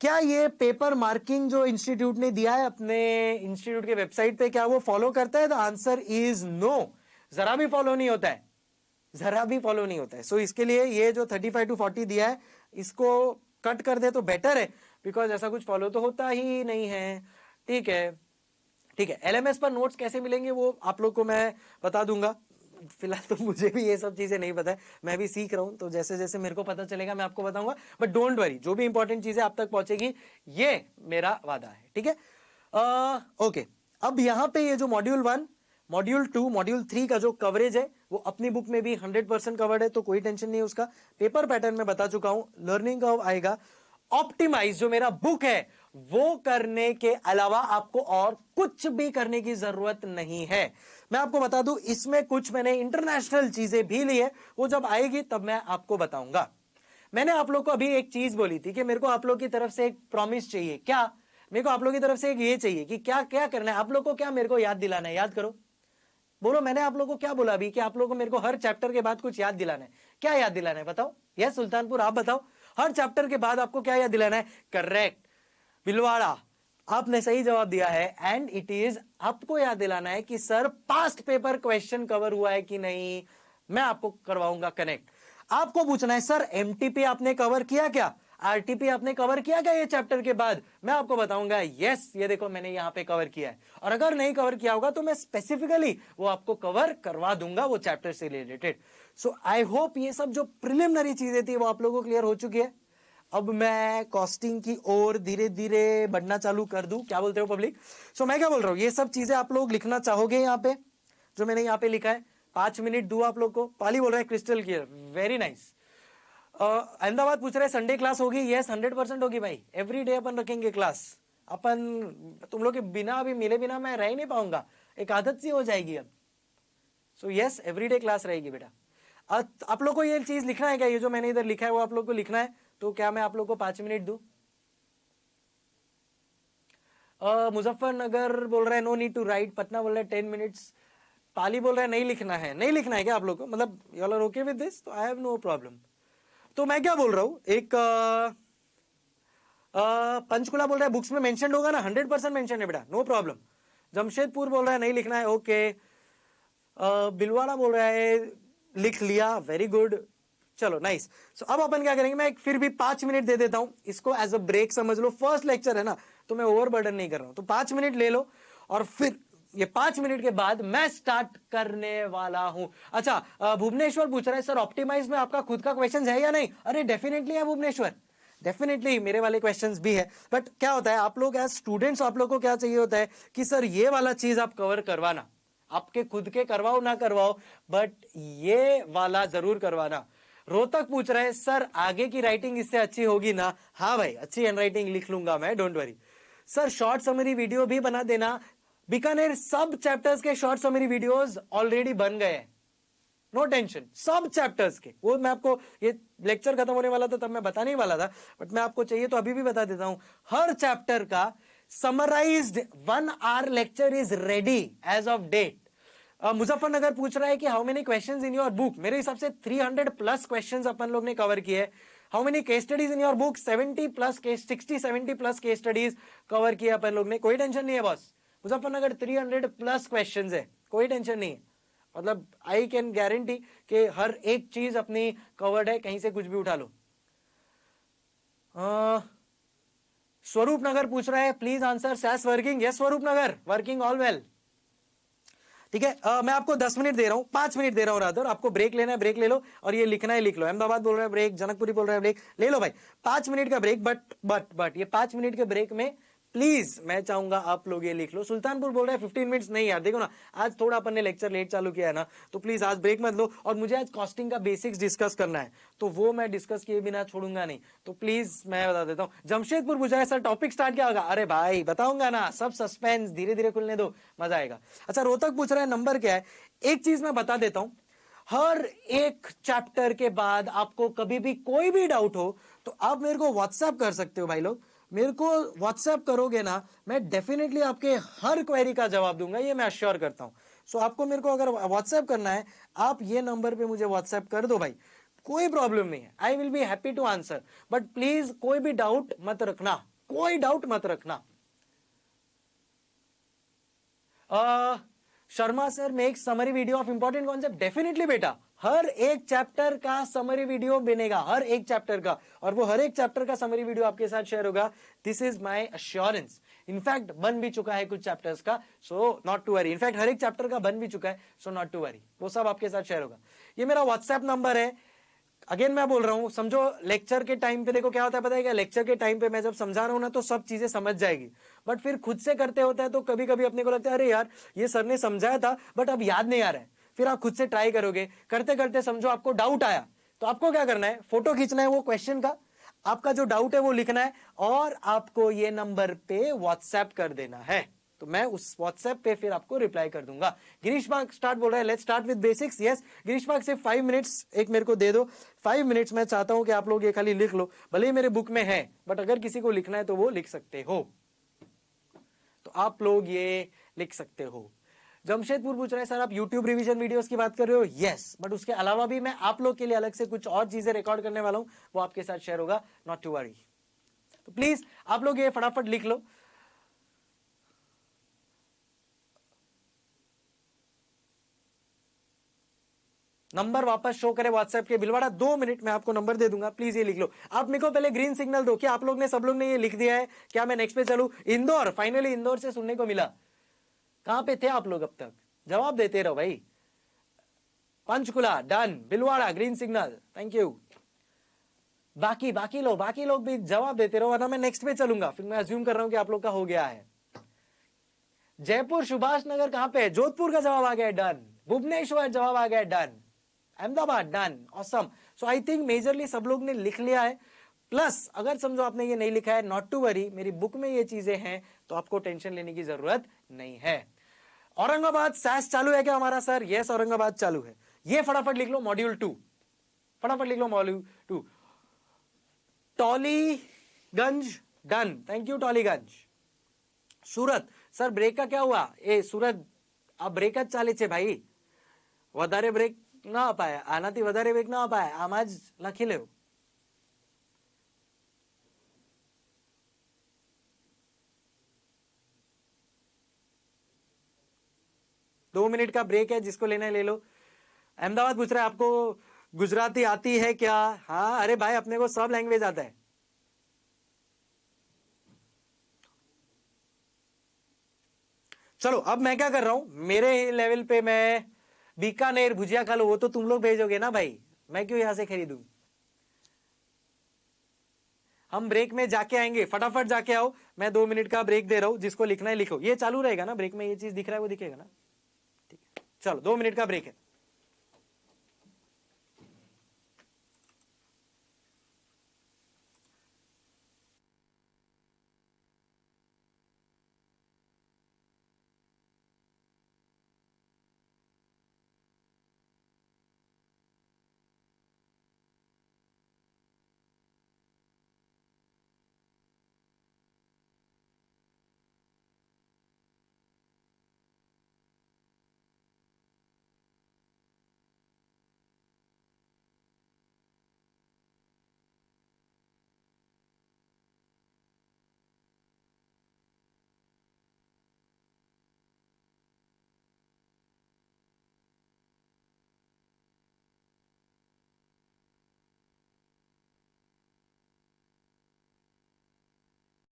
क्या ये पेपर मार्किंग जो इंस्टीट्यूट ने दिया है अपने इंस्टीट्यूट के वेबसाइट पे, क्या वो फॉलो करता है? The answer is no. जरा भी फॉलो नहीं होता है, जरा भी फॉलो नहीं होता है। सो इसके लिए ये जो 35 to 40 दिया है, इसको कट कर दे तो बेटर है, बिकॉज ऐसा कुछ फॉलो तो होता ही नहीं है। ठीक है, ठीक है। LMS पर नोट्स कैसे मिलेंगे वो आप लोग को मैं बता दूंगा। फिलहाल तो मुझे भी ये सब चीजें नहीं पता है, मैं भी सीख रहा हूं, तो जैसे जैसे मेरे को पता चलेगा मैं आपको बताऊंगा। बट डोंट वरी, जो भी इंपॉर्टेंट चीजें आप तक पहुंचेगी, ये मेरा वादा है। ठीक है। ओके, अब यहां पे ये जो मॉड्यूल 1, मॉड्यूल 2, मॉड्यूल 3 का जो कवरेज है वो अपनी बुक में भी 100% कवर्ड है, तो कोई टेंशन नहीं है उसका। पेपर पैटर्न में बता चुका हूं, लर्निंग कर्व आएगा। ऑप्टिमाइज जो मेरा बुक है वो करने के अलावा आपको और कुछ भी करने की जरूरत नहीं है। मैं आपको बता दूं, इसमें कुछ मैंने इंटरनेशनल चीजें भी ली है, वो जब आएगी तब मैं आपको बताऊंगा। मैंने आप लोग को अभी एक चीज बोली थी कि मेरे को आप लोग की तरफ से एक प्रॉमिस चाहिए। क्या? मेरे को आप लोग की तरफ से एक ये चाहिए कि क्या क्या करना है आप लोग को, क्या मेरे को याद दिलाना है? याद करो, बोलो। मैंने आप लोगों को क्या बोला अभी कि आप लोगों को मेरे को हर चैप्टर के बाद कुछ याद दिलाना है। क्या याद दिलाना है बताओ? यस सुल्तानपुर, आप बताओ, हर चैप्टर के बाद आपको क्या याद दिलाना है? करेक्ट भिलवाड़ा, आपने सही जवाब दिया है। एंड इट इज, आपको याद दिलाना है कि sir past paper question cover हुआ है कि नहीं, मैं आपको करवाऊंगा कनेक्ट। आपको पूछना है सर MTP आपने कवर किया क्या, RTP आपने कवर किया क्या ये चैप्टर के बाद? मैं आपको बताऊंगा यस, ये देखो मैंने यहां पे कवर किया है। और अगर नहीं कवर किया होगा तो मैं स्पेसिफिकली वो आपको कवर करवा दूंगा वो चैप्टर से रिलेटेड। सो आई होप ये सब जो प्रिलिमिनरी चीजें थी वो आप लोगों को क्लियर हो चुकी है। अब मैं कॉस्टिंग की ओर धीरे धीरे बढ़ना चालू कर दूं, क्या बोलते हो पब्लिक? सो मैं क्या बोल रहा हूं, ये सब चीजें आप लोग लिखना चाहोगे यहाँ पे, जो मैंने यहाँ पे लिखा है? 5 मिनट दूं आप लोग को? पाली बोल रहा है crystal clear, very nice. Ahmedabad पूछ रहे हैं संडे क्लास होगी? यस 100% होगी भाई, एवरी डे अपन रखेंगे क्लास। अपन तुम लोग के बिना, अभी मिले बिना मैं रह ही नहीं पाऊंगा, एक आदत सी हो जाएगी अब। सो यस एवरीडे क्लास रहेगी बेटा। आप लोग को ये चीज लिखना है क्या? ये जो मैंने इधर लिखा है वो आप लोग को लिखना है, तो क्या मैं आप लोग को 5 मिनट दूं? मुजफ्फरनगर बोल रहा है no need to write, Patna बोल रहा है 10 मिनट्स, पाली बोल रहा है नहीं लिखना है। नहीं लिखना है क्या आप लोग को? मतलब you all are okay with this? तो आई हैव नो प्रॉब्लम। तो मैं क्या बोल रहा हूं, एक पंचकुला बोल रहा है बुक्स में मेंशन होगा ना? 100% मेंशन है बेटा, नो प्रॉब्लम। जमशेदपुर बोल रहा है नहीं लिखना है, ओके। बिलवाड़ा बोल रहा है लिख लिया, वेरी गुड, चलो नाइस। सो अब अपन क्या करेंगे, मैं फिर भी 5 मिनट दे देता हूं इसको, एज अ ब्रेक समझ लो। फर्स्ट लेक्चर है ना, तो मैं ओवरबर्डन नहीं कर रहा हूं, तो 5 मिनट ले लो, और फिर ये 5 मिनट के बाद मैं स्टार्ट करने वाला हूं। अच्छा, भुवनेश्वर पूछ रहा है सर ऑप्टिमाइज में आपका खुद का क्वेश्चन है या नहीं? अरे डेफिनेटली है भुवनेश्वर, डेफिनेटली मेरे वाले क्वेश्चंस भी है। बट क्या होता है, आप लोग एज स्टूडेंट्स, आप लोग को क्या चाहिए होता है कि सर ये वाला चीज आप कवर करवाना, आपके खुद के करवाओ ना करवाओ, बट ये वाला जरूर करवाना। रोहतक पूछ रहे हैं सर आगे की राइटिंग इससे अच्छी होगी ना? हाँ भाई, अच्छी हैंड राइटिंग लिख लूंगा मैं, don't worry. Sir short summary video भी बना देना। बीकानेर सब चैप्टर्स के शॉर्ट समरी वीडियोस ऑलरेडी बन गए हैं, नो टेंशन, सब चैप्टर्स के। वो मैं आपको, ये लेक्चर खत्म होने वाला था तब मैं बताने ही वाला था, बट मैं आपको चाहिए तो अभी भी बता देता हूं। हर चैप्टर का summarised 1 hour lecture is ready as of date. Muzaffarnagar पूछ रहा है कि how many questions in your book. मेरे हिसाब से 300 प्लस क्वेश्चंस अपन लोग ने कवर किए। How many case studies in your book? 70 plus case, 60-70 plus case studies cover किए अपन लोग ने। कोई टेंशन नहीं है बॉस, मुजफ्फरनगर 300 प्लस क्वेश्चंस है, कोई टेंशन नहीं है। मतलब आई कैन गारंटी कि हर एक चीज अपनी कवर्ड है, कहीं से कुछ भी उठा लो। स्वरूप नगर पूछ रहा है प्लीज आंसर सैस working. Yes Swaroop Nagar, working all well. ठीक है, मैं आपको 10 मिनट दे रहा हूं, 5 मिनट दे रहा हूं रादर। आपको ब्रेक लेना है ब्रेक ले लो, और ये लिखना है लिख लो। अहमदाबाद बोल रहा है ब्रेक, जनकपुरी बोल रहा है ब्रेक, ले लो भाई 5 मिनट का ब्रेक। बट ये 5 मिनट के ब्रेक में प्लीज मैं चाहूंगा आप लोग ये लिख लो। सुल्तानपुर बोल रहा है 15 मिनट्स नहीं यार, देखो ना आज थोड़ा अपन ने लेक्चर लेट चालू किया है ना, तो प्लीज आज ब्रेक मत लो। और मुझे आज कॉस्टिंग का बेसिक्स डिस्कस करना है, तो वो मैं डिस्कस किए बिना छोड़ूंगा नहीं, तो प्लीज मैं बता देता हूं। जमशेदपुर पूछा है सर टॉपिक स्टार्ट क्या होगा? अरे भाई बताऊंगा ना, सब सस्पेंस, धीरे धीरे खुलने दो, मजा आएगा। अच्छा रोहतक पूछ रहा है नंबर क्या है। एक चीज मैं बता देता हूं, हर एक चैप्टर के बाद आपको कभी भी कोई भी डाउट हो तो आप मेरे को व्हाट्सएप कर सकते हो भाई लोग। मेरे को व्हाट्सएप करोगे ना, मैं डेफिनेटली आपके हर क्वेरी का जवाब दूंगा, ये मैं अश्योर करता हूं। सो आपको मेरे को अगर व्हाट्सएप करना है, आप ये नंबर पे मुझे व्हाट्सएप कर दो भाई, कोई प्रॉब्लम नहीं है। I will be happy to answer, but please कोई भी डाउट मत रखना, कोई डाउट मत रखना। Sharma sir make summary video of important concept. Definitely बेटा, हर एक चैप्टर का समरी वीडियो बनेगा, हर एक चैप्टर का, और वो हर एक चैप्टर का समरी वीडियो आपके साथ शेयर होगा। This is my assurance. In fact बन भी चुका है कुछ चैप्टर्स का, so not to worry. In fact हर एक चैप्टर का बन भी चुका है, सो नॉट टू वरी, वो सब आपके साथ शेयर होगा। ये मेरा व्हाट्सएप नंबर है। अगेन मैं बोल रहा हूं, समझो लेक्चर के टाइम पे देखो क्या होता है पता है क्या? लेक्चर के टाइम पे मैं जब समझा रहा हूं ना तो सब चीजें समझ जाएगी, बट फिर खुद से करते होता है तो कभी कभी अपने को लगता है अरे यार ये सर ने समझाया था बट अब याद नहीं आ रहा है। फिर आप खुद से ट्राई करोगे, करते करते समझो आपको डाउट आया, तो आपको क्या करना है? फोटो खींचना है वो क्वेश्चन का, आपका जो डाउट है वो लिखना है, और आपको ये नंबर पे व्हाट्सएप कर देना है। तो मैं उस व्हाट्सएप पे फिर आपको रिप्लाई कर दूंगा। गिरीश बाग स्टार्ट बोल रहा है let's start with basics. Yes Girish Bag, सिर्फ 5 मिनट्स एक मेरे को दे दो, 5 मिनट्स। मैं चाहता हूं कि आप लोग ये खाली लिख लो, भले ही मेरे बुक में है, बट अगर किसी को लिखना है तो वो लिख सकते हो, तो आप लोग ये लिख सकते हो। जमशेदपुर पूछ रहे हैं सर आप YouTube रिवीजन वीडियोस की बात कर रहे हो? यस, बट उसके अलावा भी मैं आप लोग के लिए अलग से कुछ और चीजें रिकॉर्ड करने वाला हूं, वो आपके साथ शेयर होगा, नॉट टू वरी। तो प्लीज आप लोग ये फटाफट लिख लो। नंबर वापस शो करे व्हाट्सएप के, भिलवाड़ा 2 मिनट में आपको नंबर दे दूंगा, प्लीज ये लिख लो। आप मेरे को पहले ग्रीन सिग्नल दो, क्या आप लोग ने, सब लोग ने ये लिख दिया है? क्या मैं नेक्स्ट पे चलूं? इंदौर, फाइनली इंदौर से सुनने को मिला। कहां पे थे आप लोग अब तक? जवाब देते रहो भाई। Panchkula done, Bhilwara green signal, thank you. बाकी लोग भी जवाब देते रहो, वरना मैं नेक्स्ट पे चलूंगा। फिर मैं अज्यूम कर रहा हूं कि आप लोग का हो गया है। जयपुर सुभाष नगर कहां पे है? जोधपुर का जवाब आ गया, डन। भुवनेश्वर जवाब आ गया, done. Ahmedabad done, awesome. So I think majorly सब लोग ने लिख लिया है। प्लस अगर समझो आपने ये नहीं लिखा है, नॉट टू वरी, मेरी बुक में ये चीजें हैं, तो आपको टेंशन लेने की जरूरत नहीं है। औरंगाबाद सैस चालू है क्या हमारा सर? यस औरंगाबाद चालू है। ये फटाफट लिख लो मॉड्यूल 2, फटाफट लिख लो module 2। Tollygunge done, thank you Tollygunge. Surat sir break का क्या हुआ? ए सूरत अब ब्रेक જ ચાલે છે ભાઈ, વધારે બ્રેક ના અપાય, આનાથી વધારે બ્રેક ના અપાય, આમાં જ લખી લેવું। 2 मिनट का ब्रेक है, जिसको लेना है ले लो। अहमदाबाद पूछ रहा है आपको गुजराती आती है क्या? हाँ अरे भाई अपने को सब लैंग्वेज आता है। चलो अब मैं क्या कर रहा हूं, मेरे लेवल पे मैं बीकानेर भुजिया खा लो, वो तो तुम लोग भेजोगे ना भाई, मैं क्यों यहां से खरीदूं? हम ब्रेक में जाके आएंगे, फटाफट जाके आओ। मैं 2 मिनट का ब्रेक दे रहा हूं, जिसको लिखना है लिखो। ये चालू रहेगा ना ब्रेक में, ये चीज दिख रहा है वो दिखेगा ना? ठीक है चलो 2 मिनट का ब्रेक है।